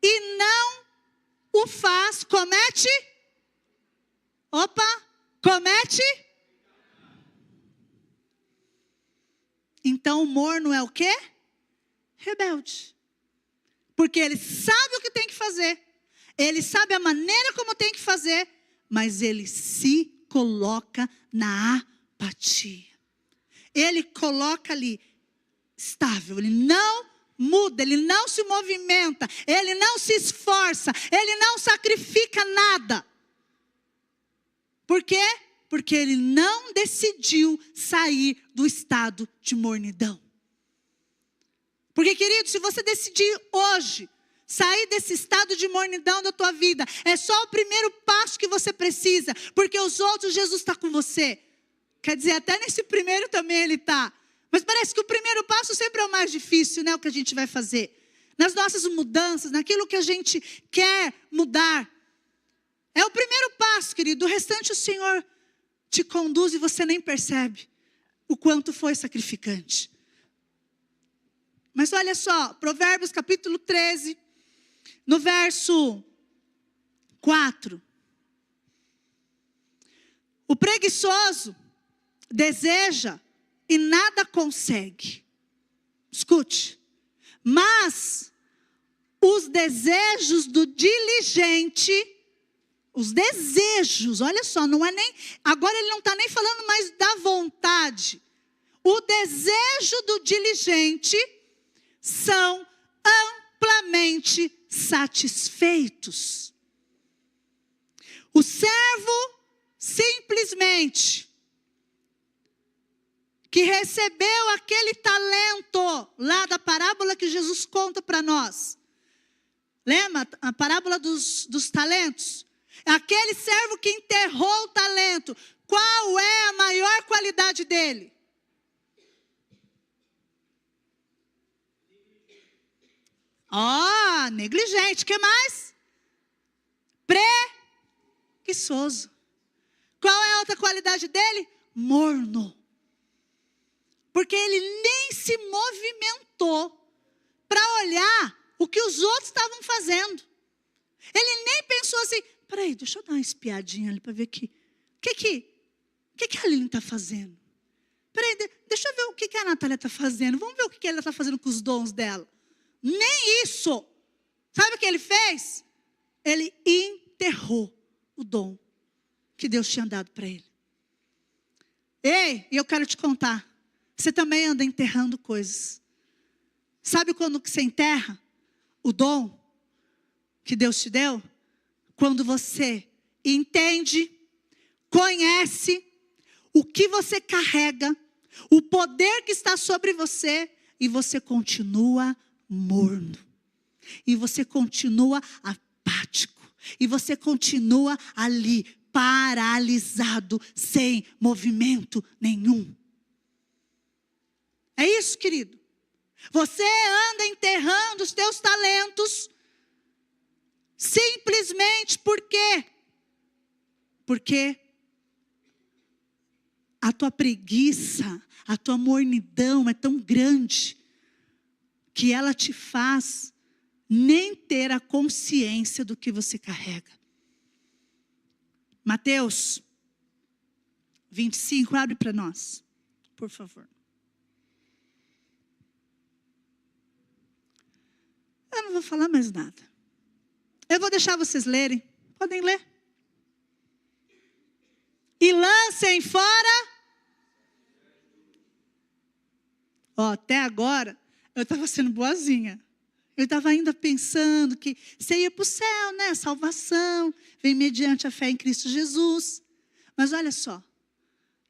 e não o faz, comete? Comete? Então o morno é o quê? Rebelde. Porque ele sabe o que tem que fazer. Ele sabe a maneira como tem que fazer. Mas ele se coloca na apatia. Ele coloca ali, estável. Ele não muda, ele não se movimenta. Ele não se esforça. Ele não sacrifica nada. Por quê? Porque ele não decidiu sair do estado de mornidão. Porque, querido, se você decidir hoje sair desse estado de mornidão da tua vida, é só o primeiro passo que você precisa, porque os outros, Jesus está com você. Quer dizer, até nesse primeiro também ele está. Mas parece que o primeiro passo sempre é o mais difícil, né? O que a gente vai fazer. Nas nossas mudanças, naquilo que a gente quer mudar. É o primeiro passo, querido. O restante o Senhor te conduz e você nem percebe o quanto foi sacrificante. Mas olha só, Provérbios capítulo 13, no verso 4. O preguiçoso deseja e nada consegue. Escute. Mas os desejos do diligente, os desejos, olha só, não é nem, agora ele não está nem falando mais da vontade. O desejo do diligente são amplamente satisfeitos. O servo simplesmente que recebeu aquele talento lá da parábola que Jesus conta para nós. Lembra a parábola dos talentos? Aquele servo que enterrou o talento, qual é a maior qualidade dele? Negligente. O que mais? Preguiçoso. Qual é a outra qualidade dele? Morno. Porque ele nem se movimentou para olhar o que os outros estavam fazendo. Ele nem pensou assim, peraí, deixa eu dar uma espiadinha ali para ver aqui. O que a Aline está fazendo? Peraí, deixa eu ver o que a Natália está fazendo. Vamos ver o que ela está fazendo com os dons dela. Nem isso. Sabe o que ele fez? Ele enterrou o dom que Deus tinha dado para ele. Ei, e eu quero te contar. Você também anda enterrando coisas. Sabe quando que você enterra o dom que Deus te deu? Quando você entende, conhece o que você carrega, o poder que está sobre você, e você continua morno. E você continua apático. E você continua ali, paralisado, sem movimento nenhum. É isso, querido. Você anda enterrando os teus talentos, simplesmente por quê? Porque a tua preguiça, a tua mornidão é tão grande, que ela te faz nem ter a consciência do que você carrega. Mateus 25, abre para nós, por favor. Eu não vou falar mais nada. Eu vou deixar vocês lerem. Podem ler. E lancem fora. Ó, até agora, eu estava sendo boazinha. Eu estava ainda pensando que você ia para o céu, né? Salvação vem mediante a fé em Cristo Jesus. Mas olha só.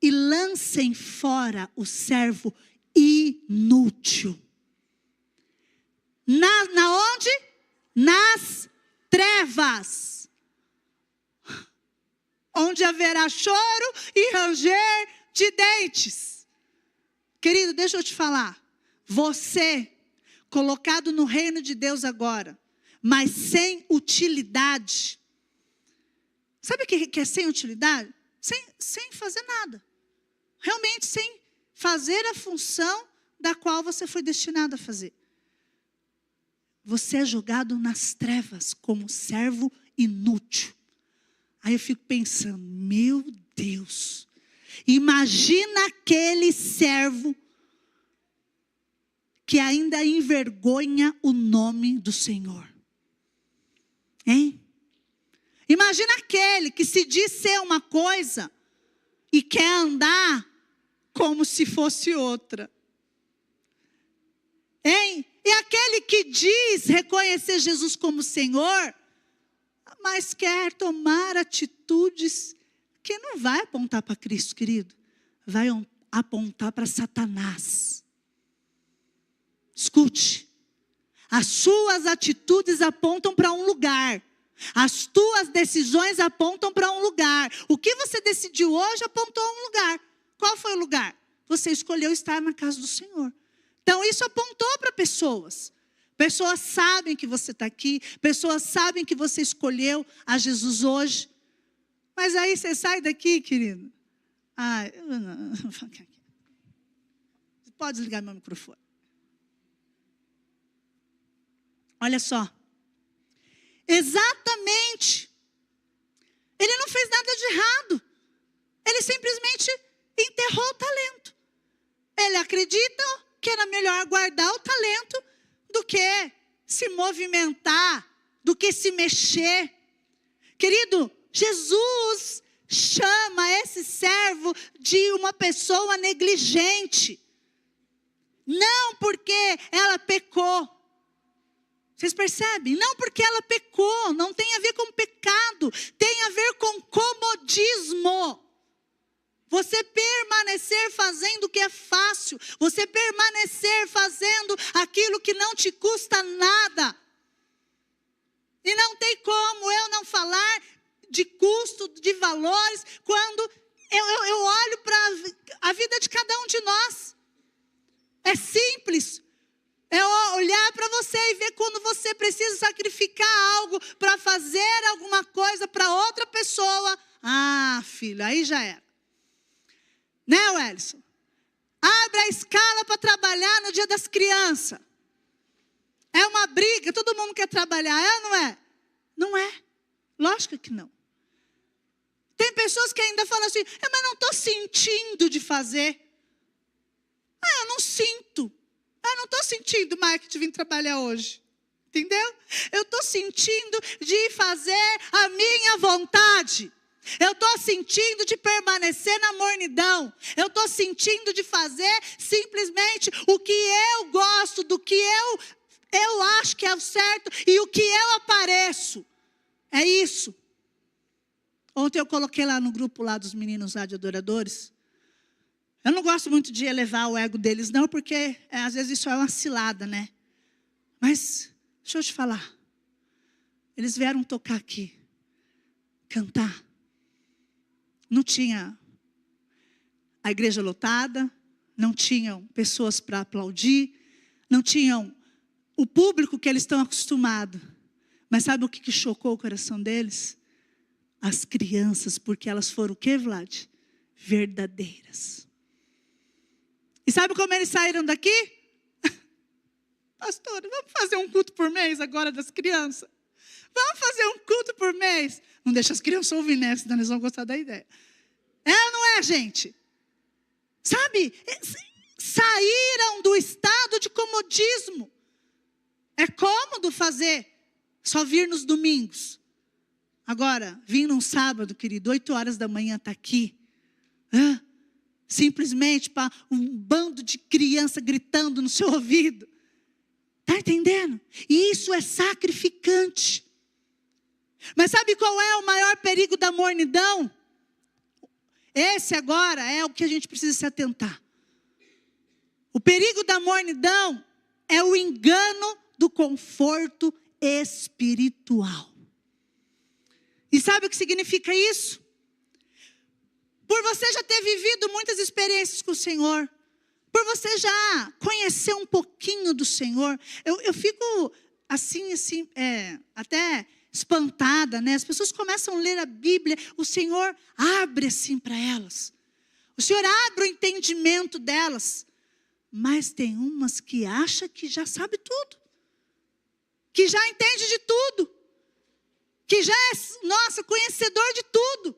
E lancem fora o servo inútil. Na onde? Nas trevas. Onde haverá choro e ranger de dentes. Querido, deixa eu te falar. Você, colocado no reino de Deus agora, mas sem utilidade. Sabe o que é sem utilidade? Sem fazer nada. Realmente sem fazer a função da qual você foi destinado a fazer. Você é jogado nas trevas como servo inútil. Aí eu fico pensando, meu Deus, imagina aquele servo que ainda envergonha o nome do Senhor. Hein? Imagina aquele que se diz ser uma coisa e quer andar como se fosse outra. Hein? E aquele que diz reconhecer Jesus como Senhor, mas quer tomar atitudes que não vai apontar para Cristo, querido. Vai apontar para Satanás. Escute. As suas atitudes apontam para um lugar. As tuas decisões apontam para um lugar. O que você decidiu hoje apontou a um lugar. Qual foi o lugar? Você escolheu estar na casa do Senhor. Então isso apontou para pessoas. Pessoas sabem que você está aqui. Pessoas sabem que você escolheu a Jesus hoje. Mas aí você sai daqui, querido. Pode desligar meu microfone. Olha só. Exatamente. Ele não fez nada de errado. Ele simplesmente enterrou o talento. Ele acredita que era melhor guardar o talento do que se movimentar, do que se mexer. Querido, Jesus chama esse servo de uma pessoa negligente. Não porque ela pecou. Vocês percebem? Não porque ela pecou, não tem a ver com pecado, tem a ver com comodismo. Você permanecer fazendo o que é fácil, você permanecer fazendo aquilo que não te custa nada. E não tem como eu não falar de custo, de valores, quando eu olho para a vida de cada um de nós. É simples. É olhar para você e ver quando você precisa sacrificar algo para fazer alguma coisa para outra pessoa. Ah, filho, aí já era. Né, Wellison? Abre a escala para trabalhar no dia das crianças. É uma briga, todo mundo quer trabalhar, é ou não é? Não é. Lógico que não. Tem pessoas que ainda falam assim, mas não estou sentindo de fazer. Eu não sinto. Eu não estou sentindo, Mike, de vir trabalhar hoje. Entendeu? Eu estou sentindo de fazer a minha vontade. Eu estou sentindo de permanecer na mornidão. Eu estou sentindo de fazer simplesmente o que eu gosto, do que eu acho que é o certo e o que eu apareço. É isso. Ontem eu coloquei lá no grupo lá dos meninos lá de adoradores. Eu não gosto muito de elevar o ego deles, não, porque às vezes isso é uma cilada, né? Mas, deixa eu te falar. Eles vieram tocar aqui, cantar. Não tinha a igreja lotada, não tinham pessoas para aplaudir, não tinham o público que eles estão acostumados. Mas sabe o que chocou o coração deles? As crianças, porque elas foram o quê, Vlad? Verdadeiras. E sabe como eles saíram daqui? Pastora, vamos fazer um culto por mês agora das crianças? Vamos fazer um culto por mês? Não deixa as crianças ouvir, né? Senão eles vão gostar da ideia. É ou não é, gente? Sabe? Saíram do estado de comodismo. É cômodo fazer, só vir nos domingos. Agora, vir num sábado, querido, 8 horas da manhã está aqui. Simplesmente para um bando de criança gritando no seu ouvido. Está entendendo? E isso é sacrificante. Mas sabe qual é o maior perigo da mornidão? Esse agora é o que a gente precisa se atentar. O perigo da mornidão é o engano do conforto espiritual. E sabe o que significa isso? Por você já ter vivido muitas experiências com o Senhor, por você já conhecer um pouquinho do Senhor, eu fico assim, até espantada, né? As pessoas começam a ler a Bíblia, o Senhor abre assim para elas. O Senhor abre o entendimento delas. Mas tem umas que acham que já sabe tudo. Que já entende de tudo. Que já é, nossa, conhecedor de tudo.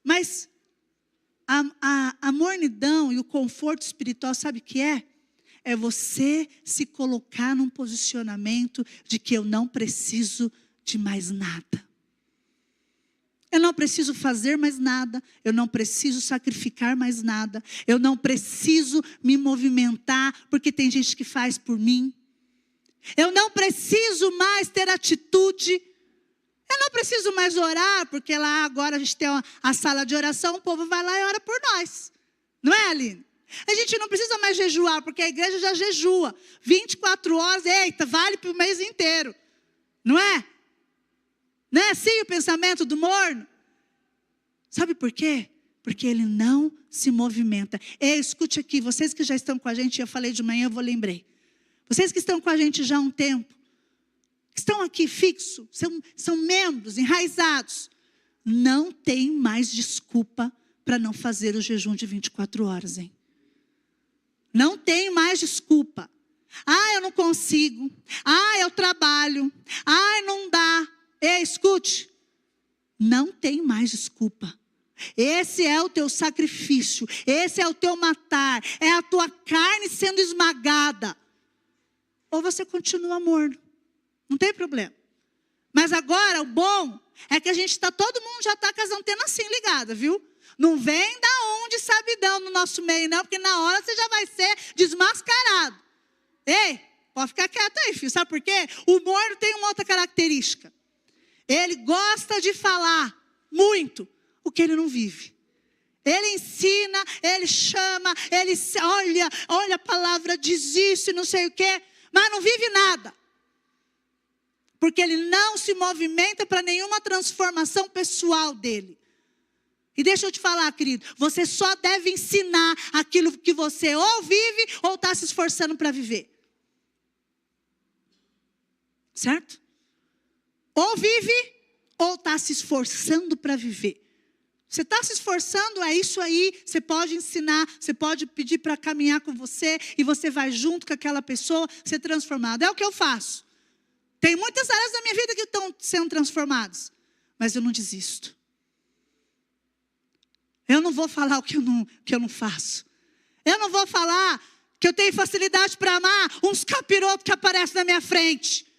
Mas a mornidão e o conforto espiritual, sabe o que é? É você se colocar num posicionamento de que eu não preciso de mais nada. Eu não preciso fazer mais nada, eu não preciso sacrificar mais nada, eu não preciso me movimentar, porque tem gente que faz por mim. Eu não preciso mais ter atitude, eu não preciso mais orar, porque lá agora a gente tem a sala de oração, o povo vai lá e ora por nós. Não é, Aline? A gente não precisa mais jejuar, porque a igreja já jejua. 24 horas, eita, vale para o mês inteiro. Não é? Não é assim o pensamento do morno? Sabe por quê? Porque ele não se movimenta. Ei, escute aqui, vocês que já estão com a gente, eu falei de manhã, eu lembrei. Vocês que estão com a gente já há um tempo, que estão aqui fixos, são membros, enraizados, não tem mais desculpa para não fazer o jejum de 24 horas, hein? Não tem mais desculpa. Eu não consigo. Eu trabalho. Não dá. Ei, escute, não tem mais desculpa. Esse é o teu sacrifício, esse é o teu matar, é a tua carne sendo esmagada. Ou você continua morno, não tem problema. Mas agora o bom é que todo mundo já está com as antenas assim ligadas, viu? Não vem da onde sabidão no nosso meio não, porque na hora você já vai ser desmascarado. Ei, pode ficar quieto aí, filho, sabe por quê? O morno tem uma outra característica. Ele gosta de falar muito o que ele não vive. Ele ensina, ele chama, ele olha a palavra, diz isso e não sei o quê, mas não vive nada. Porque ele não se movimenta para nenhuma transformação pessoal dele. E deixa eu te falar, querido, você só deve ensinar aquilo que você ou vive ou está se esforçando para viver. Certo? Ou vive, ou está se esforçando para viver. Você está se esforçando, é isso aí. Você pode ensinar, você pode pedir para caminhar com você. E você vai junto com aquela pessoa ser transformado. É o que eu faço. Tem muitas áreas da minha vida que estão sendo transformadas. Mas eu não desisto. Eu não vou falar o que eu não faço. Eu não vou falar que eu tenho facilidade para amar uns capirotos que aparecem na minha frente.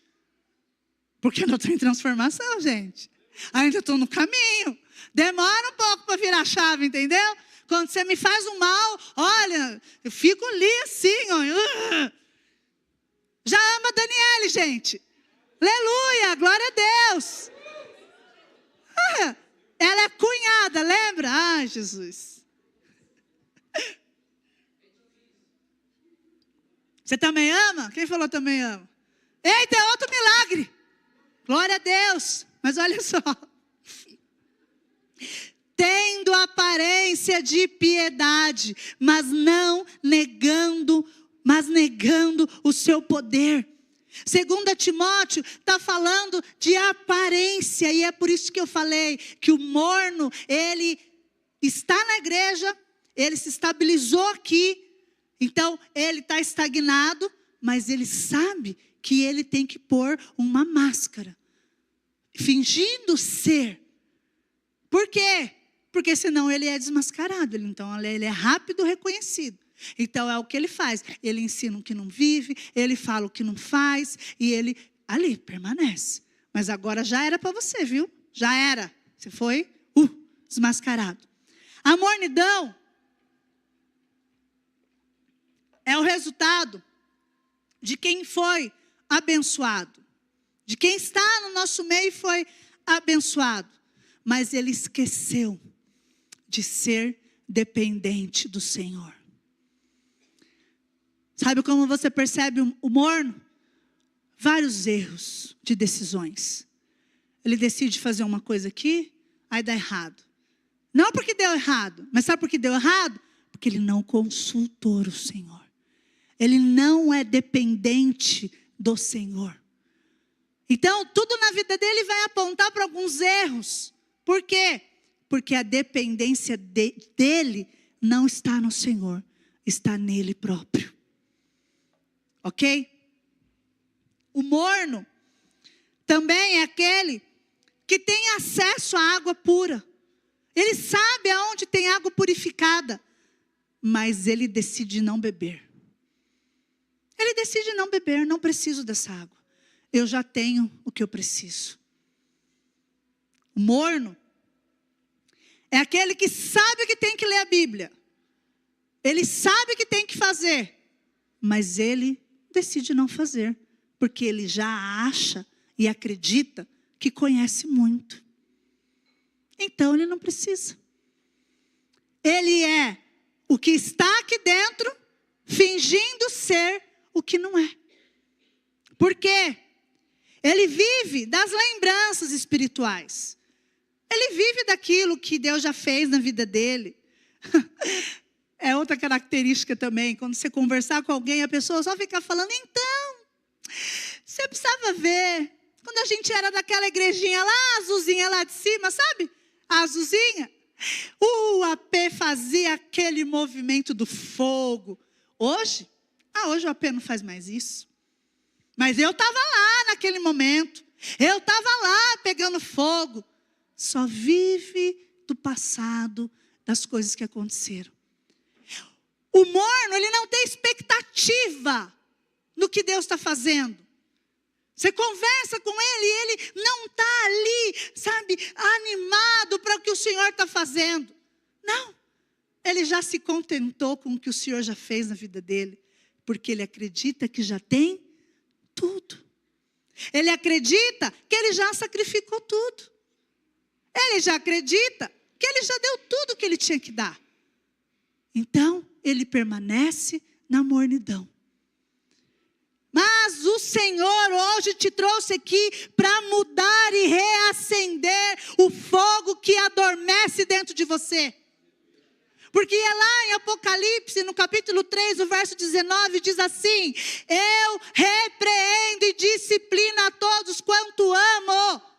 Porque eu não estou em transformação, gente. Ainda estou no caminho. Demora um pouco para virar a chave, entendeu? Quando você me faz um mal, olha, eu fico ali assim, ó. Já ama a Daniele, gente. Aleluia, glória a Deus. Ela é cunhada, lembra? Ai, Jesus. Você também ama? Quem falou também ama? Eita, é outro milagre. Glória a Deus. Mas olha só. Tendo aparência de piedade, mas negando o seu poder. 2 Timóteo está falando de aparência, e é por isso que eu falei que o morno, ele está na igreja, ele se estabilizou aqui, então ele está estagnado, mas ele sabe que ele tem que pôr uma máscara, fingindo ser. Por quê? Porque senão ele é desmascarado, então ele é rápido reconhecido. Então é o que ele faz, ele ensina o que não vive, ele fala o que não faz, e ele ali permanece. Mas agora já era para você, viu? Já era, você foi desmascarado. A mornidão é o resultado de quem foi abençoado, de quem está no nosso meio e foi abençoado, mas ele esqueceu de ser dependente do Senhor. Sabe como você percebe o morno? Vários erros de decisões. Ele decide fazer uma coisa aqui, aí dá errado. Não porque deu errado, mas sabe por que deu errado? Porque ele não consultou o Senhor. Ele não é dependente do Senhor. Então, tudo na vida dele vai apontar para alguns erros. Por quê? Porque a dependência dele não está no Senhor, está nele próprio. Ok? O morno também é aquele que tem acesso à água pura. Ele sabe aonde tem água purificada, mas ele decide não beber. Ele decide não beber, não preciso dessa água. Eu já tenho o que eu preciso. O morno é aquele que sabe que tem que ler a Bíblia. Ele sabe que tem que fazer, mas ele decide não fazer, porque ele já acha e acredita que conhece muito. Então ele não precisa. Ele é o que está aqui dentro, fingindo ser o que não é. Por quê? Ele vive das lembranças espirituais. Ele vive daquilo que Deus já fez na vida dele. É outra característica também, quando você conversar com alguém, a pessoa só fica falando, então, você precisava ver, quando a gente era daquela igrejinha lá, azulzinha lá de cima, sabe? A azulzinha. O AP fazia aquele movimento do fogo. Hoje o AP não faz mais isso. Mas eu estava lá naquele momento, eu estava lá pegando fogo. Só vive do passado, das coisas que aconteceram. O morno, ele não tem expectativa no que Deus está fazendo. Você conversa com ele e ele não está ali, sabe, animado para o que o Senhor está fazendo. Não, ele já se contentou com o que o Senhor já fez na vida dele, porque ele acredita que já tem tudo. Ele acredita que ele já sacrificou tudo. Ele já acredita que ele já deu tudo o que ele tinha que dar. Então, ele permanece na mornidão. Mas o Senhor hoje te trouxe aqui para mudar e reacender o fogo que adormece dentro de você. Porque é lá em Apocalipse, no capítulo 3, o verso 19, diz assim: eu repreendo e disciplino a todos quanto amo.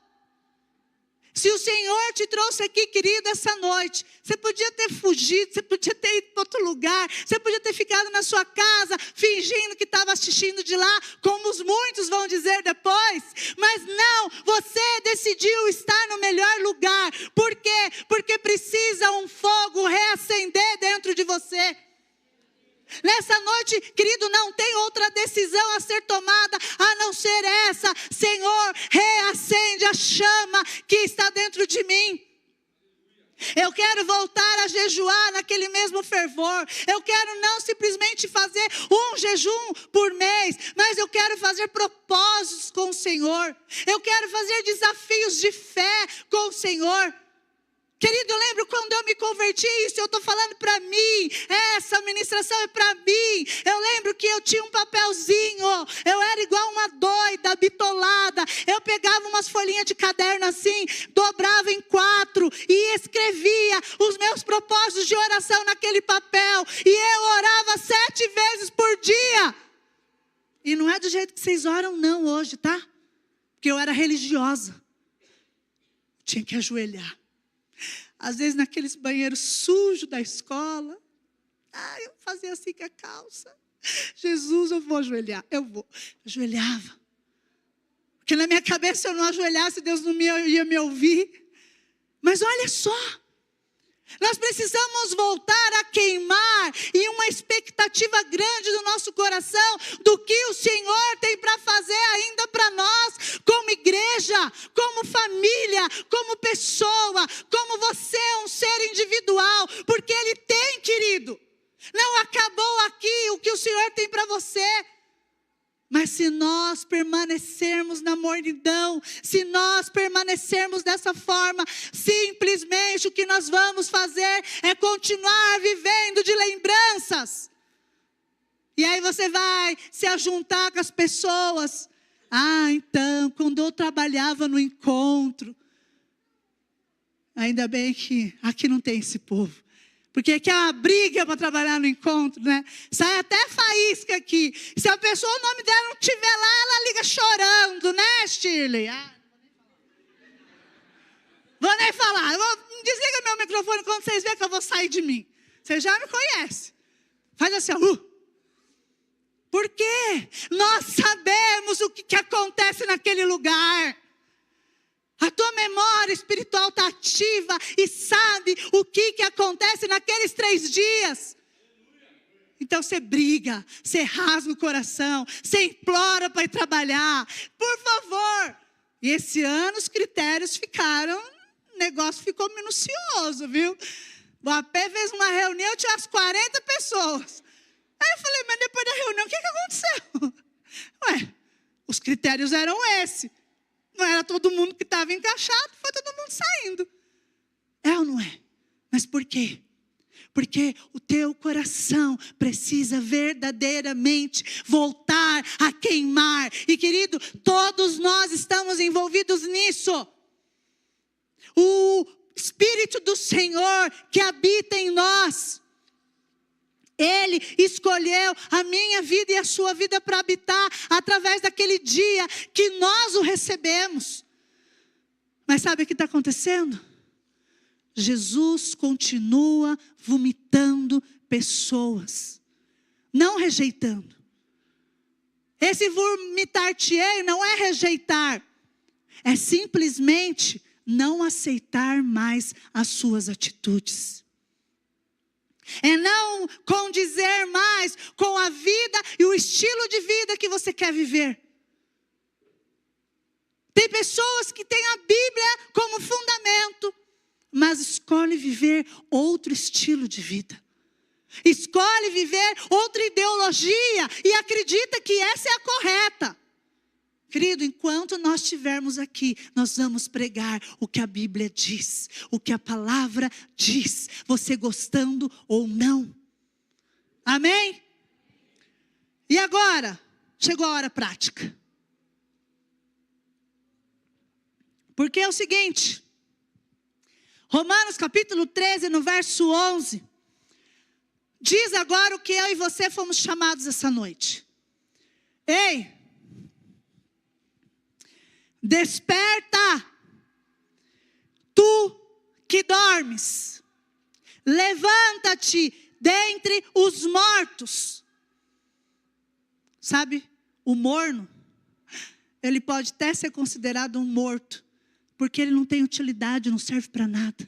Se o Senhor te trouxe aqui, querido, essa noite, você podia ter fugido, você podia ter ido para outro lugar, você podia ter ficado na sua casa, fingindo que estava assistindo de lá, como os muitos vão dizer depois. Mas não, você decidiu estar no melhor lugar. Por quê? Porque precisa um fogo reacender dentro de você. Nessa noite, querido, não tem outra decisão a ser tomada a não ser essa: Senhor, reacende a chama que está dentro de mim. Eu quero voltar a jejuar naquele mesmo fervor. Eu quero não simplesmente fazer um jejum por mês, mas eu quero fazer propósitos com o Senhor. Eu quero fazer desafios de fé com o Senhor. Querido, eu lembro quando eu me converti, isso eu estou falando para mim, essa ministração é para mim. Eu lembro que eu tinha um papelzinho, eu era igual uma doida, bitolada. Eu pegava umas folhinhas de caderno assim, dobrava em 4 e escrevia os meus propósitos de oração naquele papel. E eu orava 7 vezes por dia. E não é do jeito que vocês oram não hoje, tá? Porque eu era religiosa. Tinha que ajoelhar. Às vezes naqueles banheiros sujos da escola. Eu fazia assim com a calça. Jesus, eu vou ajoelhar. Eu vou. Ajoelhava. Porque na minha cabeça, se eu não ajoelhasse, Deus não ia me ouvir. Mas olha só. Nós precisamos voltar a queimar em uma expectativa grande do nosso coração do que o Senhor tem para fazer ainda para nós, como igreja, como família, como pessoa, como você é um ser individual, porque Ele tem, querido. Não acabou aqui o que o Senhor tem para você. Mas se nós permanecermos na mornidão, se nós permanecermos dessa forma, simplesmente o que nós vamos fazer é continuar vivendo de lembranças. E aí você vai se ajuntar com as pessoas. Então, quando eu trabalhava no encontro, ainda bem que aqui não tem esse povo. Porque aqui é uma briga para trabalhar no encontro, né? Sai até faísca aqui. Se a pessoa, o nome dela não estiver lá, ela liga chorando, né, Shirley? Vou nem falar. Desliga meu microfone quando vocês verem que eu vou sair de mim. Vocês já me conhecem. Faz assim, Por quê? Nós sabemos o que acontece naquele lugar. A tua memória espiritual está ativa e sabe o que acontece naqueles 3 dias. Então você briga, você rasga o coração, você implora para ir trabalhar. Por favor. E esse ano os critérios ficaram, o negócio ficou minucioso, viu? O AP fez uma reunião, tinha umas 40 pessoas. Aí eu falei, mas depois da reunião, o que aconteceu? Os critérios eram esses. Não era todo mundo que estava encaixado, foi todo mundo saindo. É ou não é? Mas por quê? Porque o teu coração precisa verdadeiramente voltar a queimar. E querido, todos nós estamos envolvidos nisso. O Espírito do Senhor que habita em nós, Ele escolheu a minha vida e a sua vida para habitar através daquele dia que nós o recebemos. Mas sabe o que está acontecendo? Jesus continua vomitando pessoas, não rejeitando. Esse vomitar-te-ei não é rejeitar, é simplesmente não aceitar mais as suas atitudes. É não condizer mais com a vida e o estilo de vida que você quer viver. Tem pessoas que têm a Bíblia como fundamento, mas escolhe viver outro estilo de vida. Escolhe viver outra ideologia e acredita que essa é a correta. Querido, enquanto nós estivermos aqui, nós vamos pregar o que a Bíblia diz, o que a palavra diz, você gostando ou não. Amém? E agora, chegou a hora prática. Porque é o seguinte, Romanos capítulo 13, no verso 11, diz agora o que eu e você fomos chamados essa noite. Ei! Desperta, tu que dormes, levanta-te dentre os mortos. Sabe, o morno, ele pode até ser considerado um morto, porque ele não tem utilidade, não serve para nada.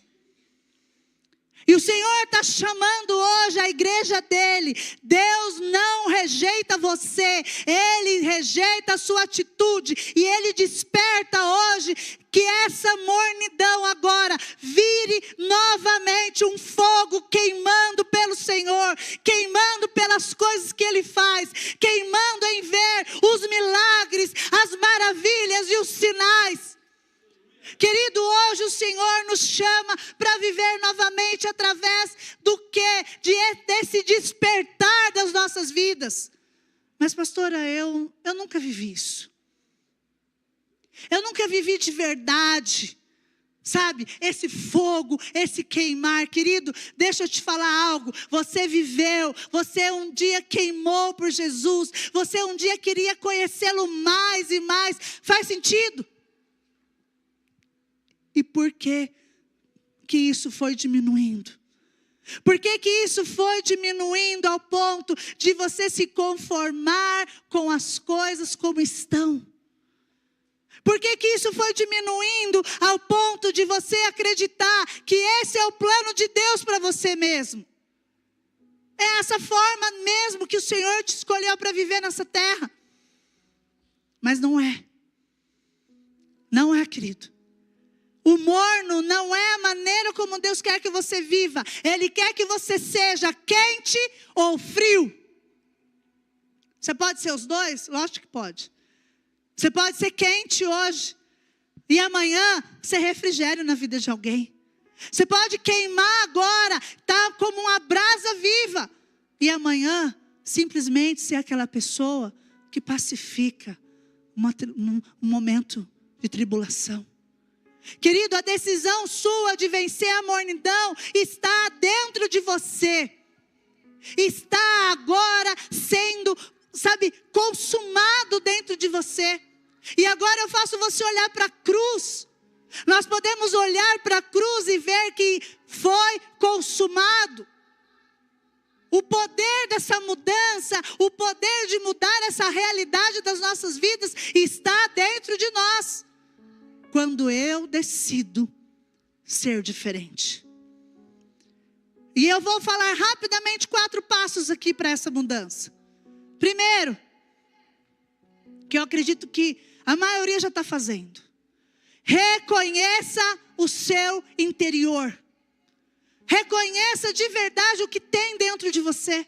E o Senhor está chamando hoje a igreja dele. Deus não rejeita você, Ele rejeita a sua atitude. E Ele desperta hoje que essa mornidão agora vire novamente um fogo queimando pelo Senhor, queimando pelas coisas que Ele faz, queimando em ver os milagres, as maravilhas e os sinais. Querido, hoje o Senhor nos chama para viver novamente através do quê? Desse despertar das nossas vidas. Mas pastora, eu nunca vivi isso. Eu nunca vivi de verdade, sabe? Esse fogo, esse queimar. Querido, deixa eu te falar algo. Você viveu, você um dia queimou por Jesus. Você um dia queria conhecê-lo mais e mais. Faz sentido? E por que isso foi diminuindo? Por que isso foi diminuindo ao ponto de você se conformar com as coisas como estão? Por que isso foi diminuindo ao ponto de você acreditar que esse é o plano de Deus para você mesmo? É essa forma mesmo que o Senhor te escolheu para viver nessa terra. Mas não é. Não é, querido. O morno não é a maneira como Deus quer que você viva. Ele quer que você seja quente ou frio. Você pode ser os dois? Lógico que pode. Você pode ser quente hoje e amanhã ser refrigério na vida de alguém. Você pode queimar agora, tá como uma brasa viva, e amanhã simplesmente ser aquela pessoa que pacifica um momento de tribulação. Querido, a decisão sua de vencer a mornidão está dentro de você. Está agora sendo, consumado dentro de você. E agora eu faço você olhar para a cruz. Nós podemos olhar para a cruz e ver que foi consumado. O poder dessa mudança, o poder de mudar essa realidade das nossas vidas está dentro de nós. Quando eu decido ser diferente. E eu vou falar rapidamente 4 passos aqui para essa mudança. Primeiro, que eu acredito que a maioria já está fazendo. Reconheça o seu interior. Reconheça de verdade o que tem dentro de você.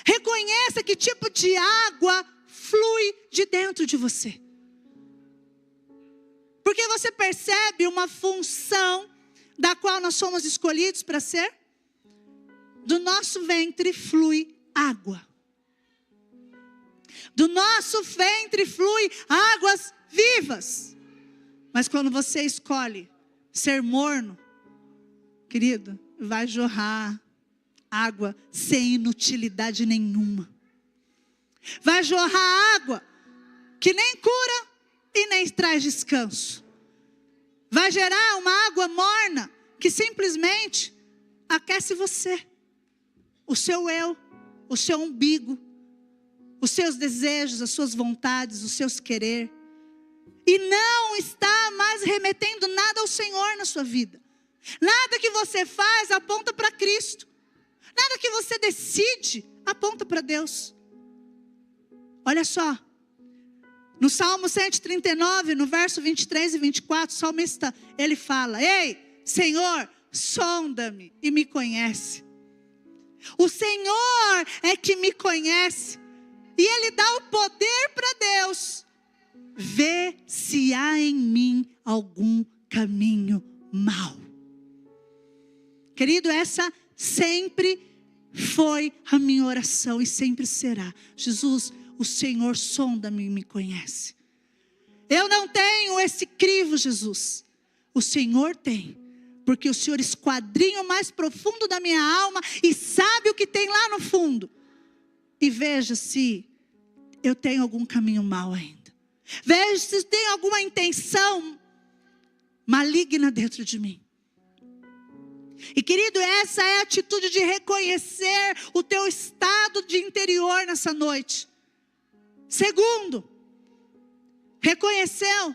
Reconheça que tipo de água flui de dentro de você. Porque você percebe uma função da qual nós somos escolhidos para ser? Do nosso ventre flui água. Do nosso ventre flui águas vivas. Mas quando você escolhe ser morno, querido, vai jorrar água sem inutilidade nenhuma. Vai jorrar água que nem cura e nem traz descanso. Vai gerar uma água morna que simplesmente aquece você. O seu eu, o seu umbigo, os seus desejos, as suas vontades, os seus querer. E não está mais remetendo nada ao Senhor na sua vida. Nada que você faz aponta para Cristo. Nada que você decide aponta para Deus. Olha só. No Salmo 139, no verso 23 e 24, o salmista, ele fala: Ei, Senhor, sonda-me e me conhece. O Senhor é que me conhece. E Ele dá o poder para Deus. Vê se há em mim algum caminho mau. Querido, essa sempre foi a minha oração e sempre será. Jesus, o Senhor sonda-me e me conhece. Eu não tenho esse crivo, Jesus. O Senhor tem. Porque o Senhor esquadrinha o mais profundo da minha alma e sabe o que tem lá no fundo. E veja se eu tenho algum caminho mau ainda. Veja se tem alguma intenção maligna dentro de mim. E querido, essa é a atitude de reconhecer o teu estado de interior nessa noite. Segundo, reconheceu,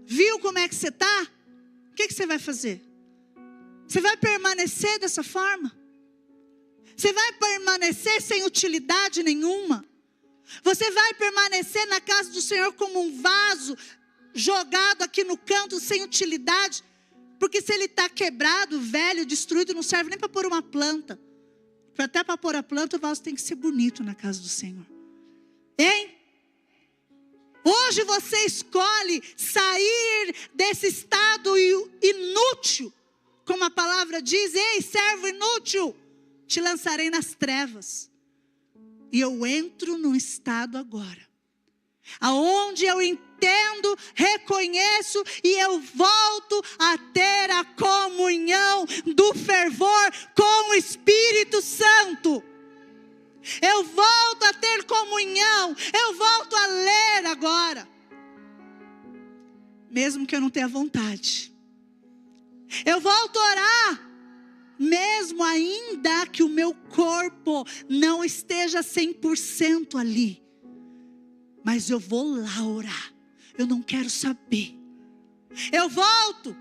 viu como é que você está? O que você vai fazer? Você vai permanecer dessa forma? Você vai permanecer sem utilidade nenhuma? Você vai permanecer na casa do Senhor como um vaso jogado aqui no canto sem utilidade? Porque se ele está quebrado, velho, destruído, não serve nem para pôr uma planta. Até para pôr a planta, o vaso tem que ser bonito na casa do Senhor. Hein? hoje você escolhe sair desse estado inútil, como a palavra diz: ei, servo inútil, te lançarei nas trevas. E eu entro num estado agora, aonde eu entendo, reconheço e eu volto a ter a comunhão do fervor com o Espírito Santo. Eu volto a ter comunhão, eu volto a ler agora, mesmo que eu não tenha vontade. Eu volto a orar, mesmo ainda que o meu corpo não esteja 100% ali. Mas eu vou lá orar, eu não quero saber. Eu volto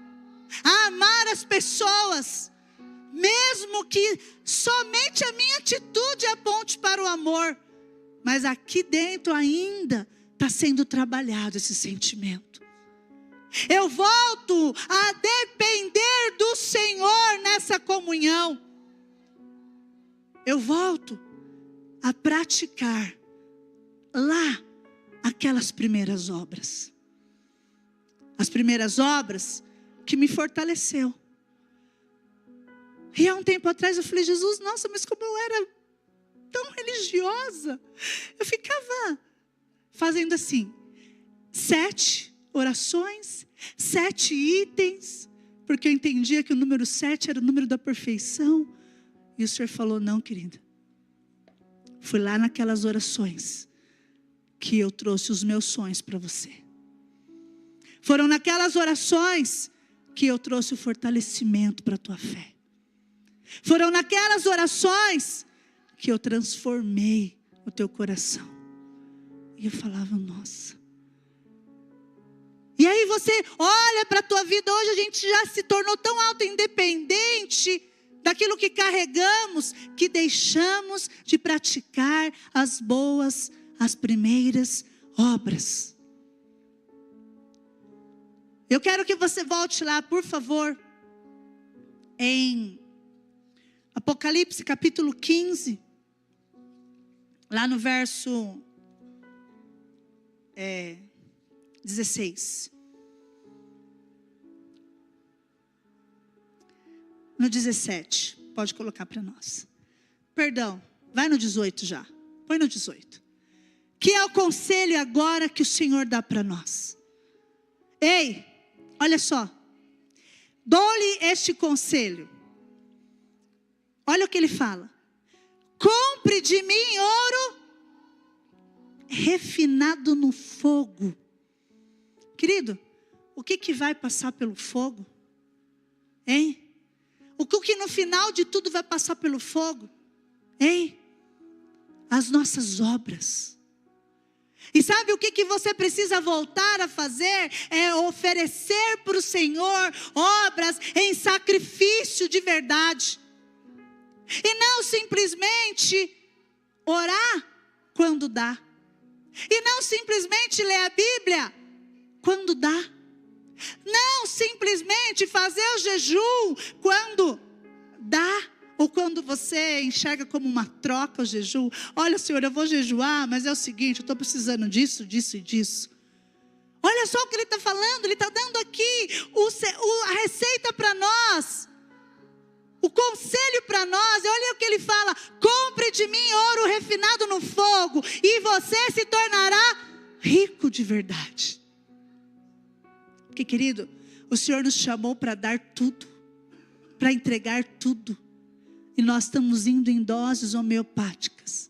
a amar as pessoas, mesmo que somente a minha atitude aponte para o amor. Mas aqui dentro ainda está sendo trabalhado esse sentimento. Eu volto a depender do Senhor nessa comunhão. Eu volto a praticar lá aquelas primeiras obras. As primeiras obras que me fortaleceu. E há um tempo atrás eu falei: Jesus, nossa, mas como eu era tão religiosa. Eu ficava fazendo assim, 7 orações, 7 itens, porque eu entendia que o número 7 era o número da perfeição. E o Senhor falou: não, querida, foi lá naquelas orações que eu trouxe os meus sonhos para você. Foram naquelas orações que eu trouxe o fortalecimento para a tua fé. Foram naquelas orações que eu transformei o teu coração. E eu falava: nossa. E aí você olha para a tua vida, hoje a gente já se tornou tão autoindependente daquilo que carregamos, que deixamos de praticar as primeiras obras. Eu quero que você volte lá, por favor, em Apocalipse capítulo 15, lá no verso 16. No 17, pode colocar para nós. Perdão, vai no 18 já. Põe no 18. Que é o conselho agora que o Senhor dá para nós. Ei, olha só. Dou-lhe este conselho. Olha o que ele fala. Compre de mim ouro refinado no fogo. Querido, o que vai passar pelo fogo? Hein? O que no final de tudo vai passar pelo fogo? Hein? As nossas obras. E sabe o que você precisa voltar a fazer? É oferecer para o Senhor obras em sacrifício de verdade. E não simplesmente orar quando dá. E não simplesmente ler a Bíblia quando dá. Não simplesmente fazer o jejum quando dá. Ou quando você enxerga como uma troca o jejum. Olha, Senhor, eu vou jejuar, mas é o seguinte, eu estou precisando disso, disso e disso. Olha só o que Ele está falando. Ele está dando aqui a receita para nós. O conselho para nós. Olha o que Ele fala. Compre de mim ouro refinado no fogo, e você se tornará rico de verdade. Porque, querido, o Senhor nos chamou para dar tudo, para entregar tudo. E nós estamos indo em doses homeopáticas.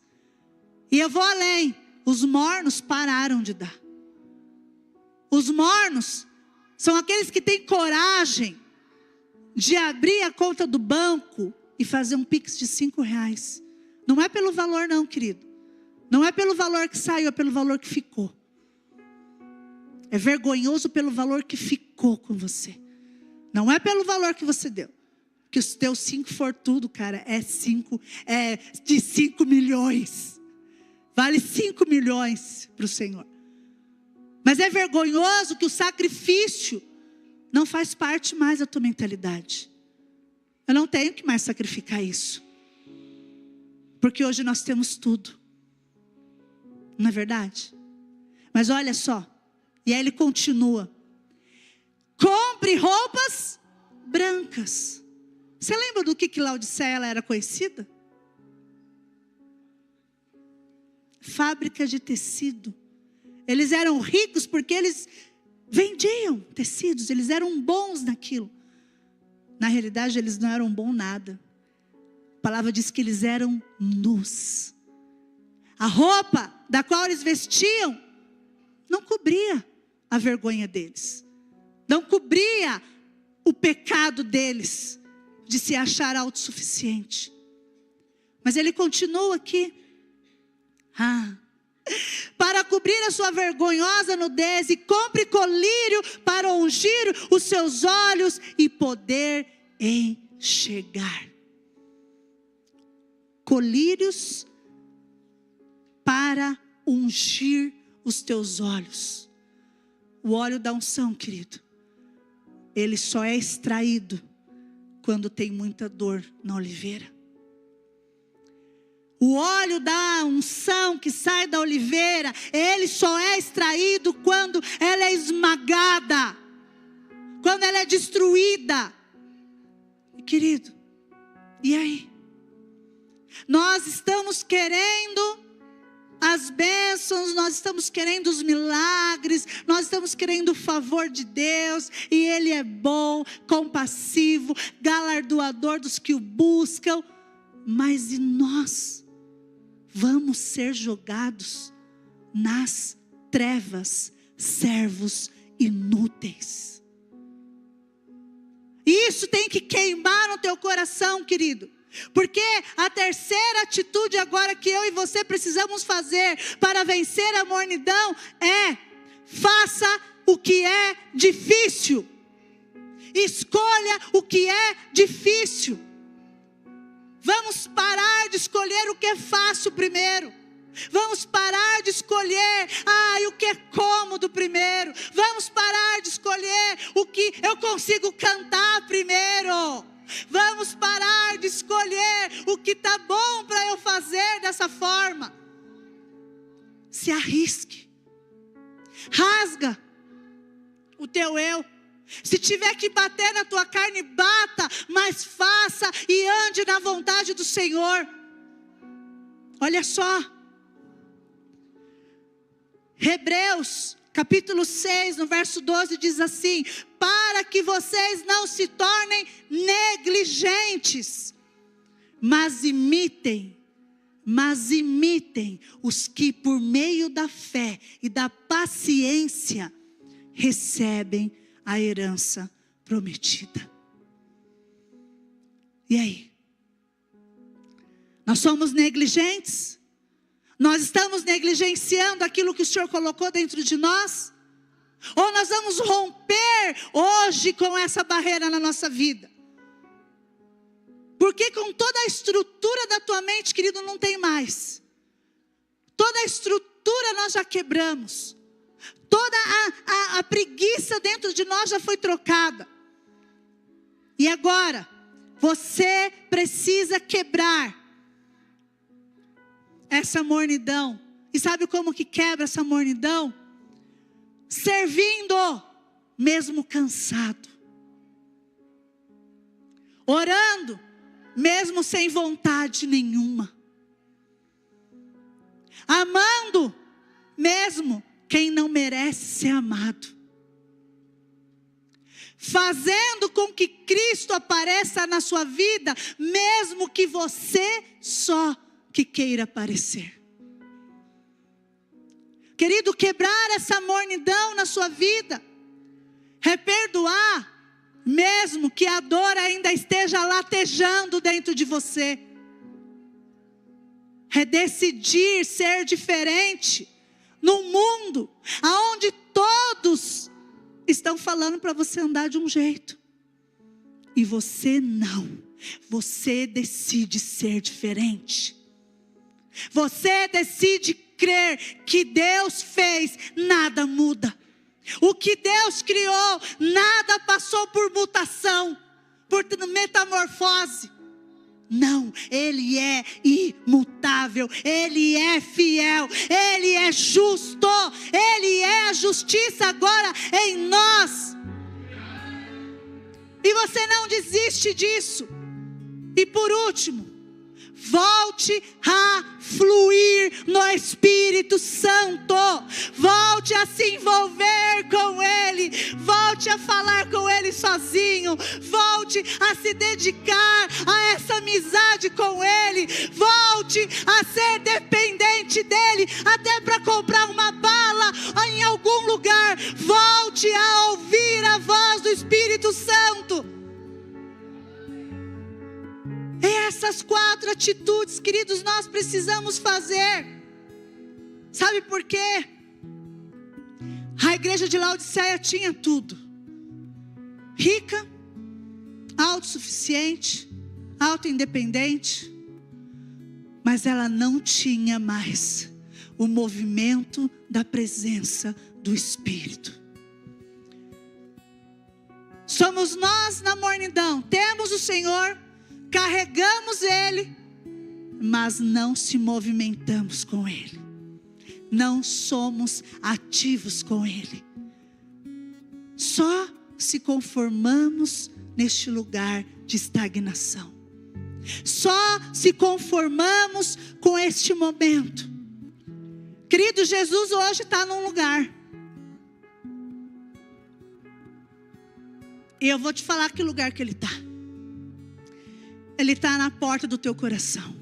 E eu vou além. Os mornos pararam de dar. Os mornos são aqueles que têm coragem de abrir a conta do banco e fazer um pix de R$5. Não é pelo valor não, querido. Não é pelo valor que saiu, é pelo valor que ficou. É vergonhoso pelo valor que ficou com você. Não é pelo valor que você deu. Que os teus 5 for tudo, cara, é de 5 milhões. Vale 5 milhões para o Senhor. Mas é vergonhoso que o sacrifício não faz parte mais da tua mentalidade. Eu não tenho que mais sacrificar isso. Porque hoje nós temos tudo. Não é verdade? Mas olha só, E aí ele continua: compre roupas brancas. Você lembra do que Laodiceia ela era conhecida? Fábrica de tecido. Eles eram ricos porque eles vendiam tecidos, eles eram bons naquilo. Na realidade, eles não eram bons nada. A palavra diz que eles eram nus. A roupa da qual eles vestiam não cobria a vergonha deles, não cobria o pecado deles de se achar autossuficiente. Mas ele continua aqui: para cobrir a sua vergonhosa nudez, e compre colírio para ungir os seus olhos e poder enxergar. Colírios para ungir os teus olhos. O óleo da unção, querido, ele só é extraído quando tem muita dor na oliveira. O óleo da unção que sai da oliveira, ele só é extraído quando ela é esmagada, quando ela é destruída. Querido, e aí? Nós estamos querendo as bênçãos, nós estamos querendo os milagres, nós estamos querendo o favor de Deus, e Ele é bom, compassivo, galardoador dos que o buscam, mas e nós vamos ser jogados nas trevas, servos inúteis. Isso tem que queimar no teu coração, querido. Porque a terceira atitude agora que eu e você precisamos fazer para vencer a mornidão é: faça o que é difícil. Escolha o que é difícil. Vamos parar de escolher o que é fácil primeiro. Vamos parar de escolher o que é cômodo primeiro. Vamos parar de escolher o que eu consigo cantar primeiro. Vamos parar de escolher o que está bom para eu fazer dessa forma. Se arrisque. Rasga o teu eu. Se tiver que bater na tua carne, bata, mas faça e ande na vontade do Senhor. Olha só, Hebreus capítulo 6, no verso 12 diz assim: para que vocês não se tornem negligentes, mas imitem os que por meio da fé e da paciência recebem a herança prometida. E aí? Nós somos negligentes? Nós estamos negligenciando aquilo que o Senhor colocou dentro de nós? Ou nós vamos romper hoje com essa barreira na nossa vida? Porque com toda a estrutura da tua mente, querido, não tem mais. Toda a estrutura nós já quebramos. Toda a preguiça dentro de nós já foi trocada. E agora, você precisa quebrar essa mornidão. E sabe como que quebra essa mornidão? Servindo, mesmo cansado. Orando, mesmo sem vontade nenhuma. Amando, mesmo quem não merece ser amado. Fazendo com que Cristo apareça na sua vida, mesmo que você só que queira aparecer. Querido, quebrar essa mornidão na sua vida é perdoar, mesmo que a dor ainda esteja latejando dentro de você. É decidir ser diferente num mundo onde todos estão falando para você andar de um jeito e você não. Você decide ser diferente. Você decide crer que Deus fez, nada muda. O que Deus criou, nada passou por mutação, por metamorfose. Não, Ele é imutável, Ele é fiel, Ele é justo, Ele é justiça agora em nós. E você não desiste disso. E por último, volte a fluir no Espírito Santo. Volte a se envolver com Ele. Volte a falar com Ele sozinho. Volte a se dedicar a essa amizade com Ele. Volte a ser dependente dEle, até para comprar uma bala em algum lugar. Volte a ouvir a voz do Espírito Santo. Essas 4 atitudes, queridos, nós precisamos fazer. Sabe por quê? A igreja de Laodiceia tinha tudo: rica, autossuficiente, autoindependente, mas ela não tinha mais o movimento da presença do Espírito. Somos nós na mornidão, temos o Senhor, carregamos Ele, mas não se movimentamos com Ele, não somos ativos com Ele, só se conformamos neste lugar de estagnação, só se conformamos com este momento. Querido, Jesus hoje está num lugar, e eu vou te falar que lugar que Ele está. Ele está na porta do teu coração.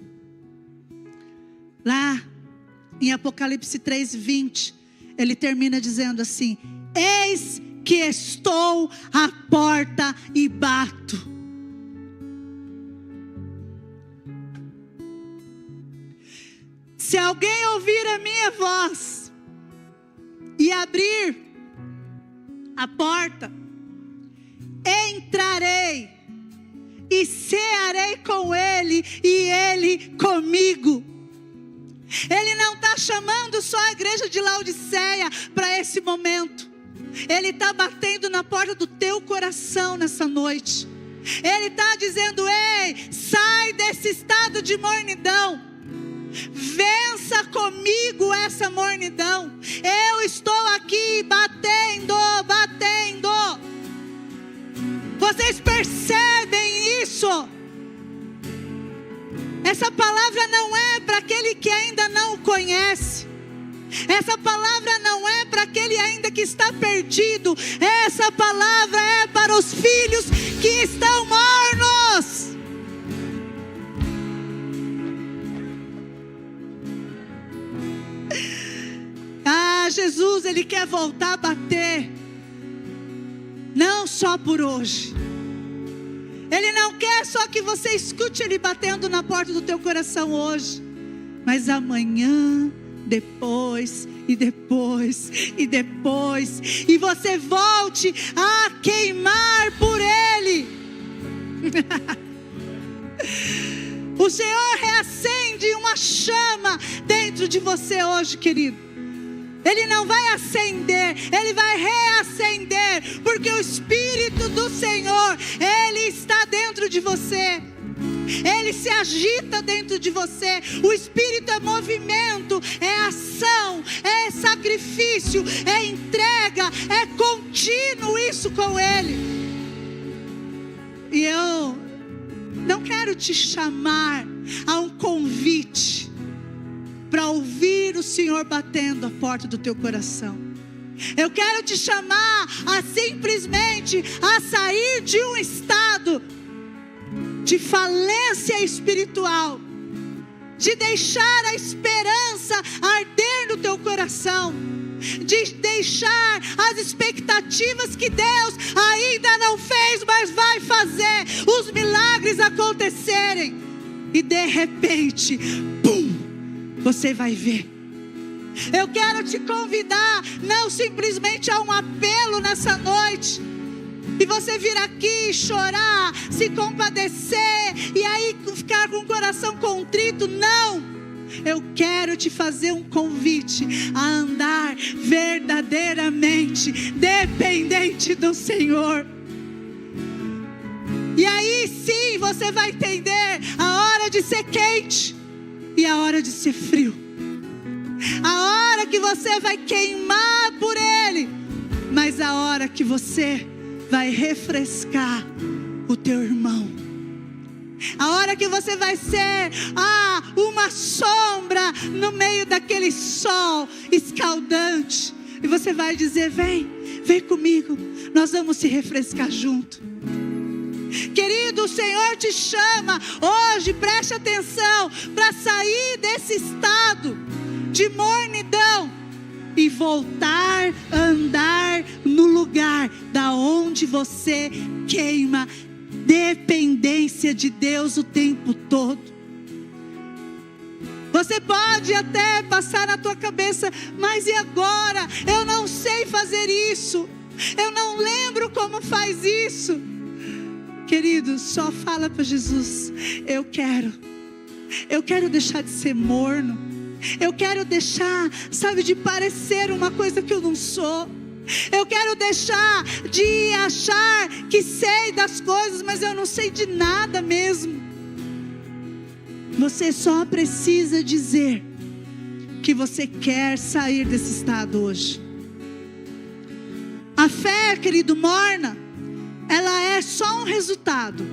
Lá em Apocalipse 3:20, Ele termina dizendo assim: eis que estou à porta e bato. Se alguém ouvir a minha voz e abrir a porta, entrarei e cearei com Ele e Ele comigo. Ele não está chamando só a igreja de Laodiceia para esse momento. Ele está batendo na porta do teu coração nessa noite. Ele está dizendo: ei, sai desse estado de mornidão. Vença comigo essa mornidão. Eu estou aqui batendo. Vocês percebem isso? Essa palavra não é para aquele que ainda não o conhece. Essa palavra não é para aquele ainda que está perdido. Essa palavra é para os filhos que estão mornos. Jesus, Ele quer voltar a bater, não só por hoje. Ele não quer só que você escute Ele batendo na porta do teu coração hoje, mas amanhã, depois, e depois, e depois, e você volte a queimar por Ele. O Senhor reacende uma chama dentro de você hoje, querido. Ele não vai acender, Ele vai reacender, porque o Espírito do Senhor, Ele está dentro de você. Ele se agita dentro de você. O Espírito é movimento, é ação, é sacrifício, é entrega, é contínuo isso com Ele. E eu não quero te chamar a um convite para ouvir o Senhor batendo a porta do teu coração. Eu quero te chamar a simplesmente a sair de um estado de falência espiritual, de deixar a esperança arder no teu coração, de deixar as expectativas que Deus ainda não fez, mas vai fazer, os milagres acontecerem, e de repente, pum, você vai ver. Eu quero te convidar, não simplesmente a um apelo nessa noite, e você vir aqui chorar, se compadecer, e aí ficar com o coração contrito. Não, eu quero te fazer um convite a andar verdadeiramente dependente do Senhor. E aí sim você vai entender a hora de ser quente e a hora de ser frio. A hora que você vai queimar por Ele Mas a hora que você vai refrescar o teu irmão, a hora que você vai ser uma sombra no meio daquele sol escaldante, e você vai dizer: vem comigo, nós vamos se refrescar junto. Querido, o Senhor te chama hoje, preste atenção, para sair desse estado de mornidão e voltar a andar no lugar da onde você queima dependência de Deus o tempo todo. Você pode até passar na tua cabeça: mas e agora? Eu não sei fazer isso, eu não lembro como faz isso. Querido, só fala para Jesus: eu quero deixar de ser morno, eu quero deixar, de parecer uma coisa que eu não sou. Eu quero deixar de achar que sei das coisas, mas eu não sei de nada mesmo. Você só precisa dizer que você quer sair desse estado hoje. A fé, querido, morna, ela é só um resultado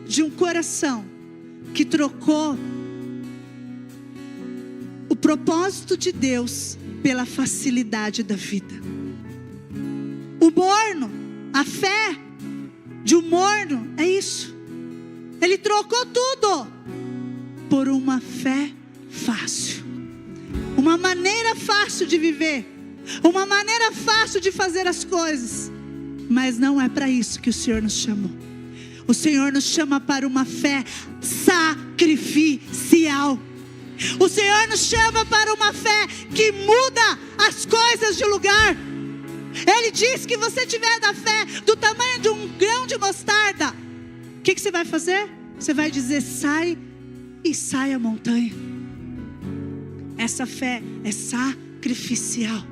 de um coração que trocou o propósito de Deus pela facilidade da vida. O morno, a fé de um morno é isso. Ele trocou tudo por uma fé fácil, uma maneira fácil de viver, uma maneira fácil de fazer as coisas. Mas não é para isso que o Senhor nos chamou. O Senhor nos chama para uma fé sacrificial. O Senhor nos chama para uma fé que muda as coisas de lugar. Ele diz que você tiver da fé do tamanho de um grão de mostarda, o que você vai fazer? Você vai dizer: sai, e sai a montanha. Essa fé é sacrificial,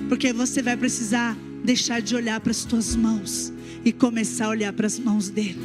porque você vai precisar deixar de olhar para as tuas mãos e começar a olhar para as mãos dele.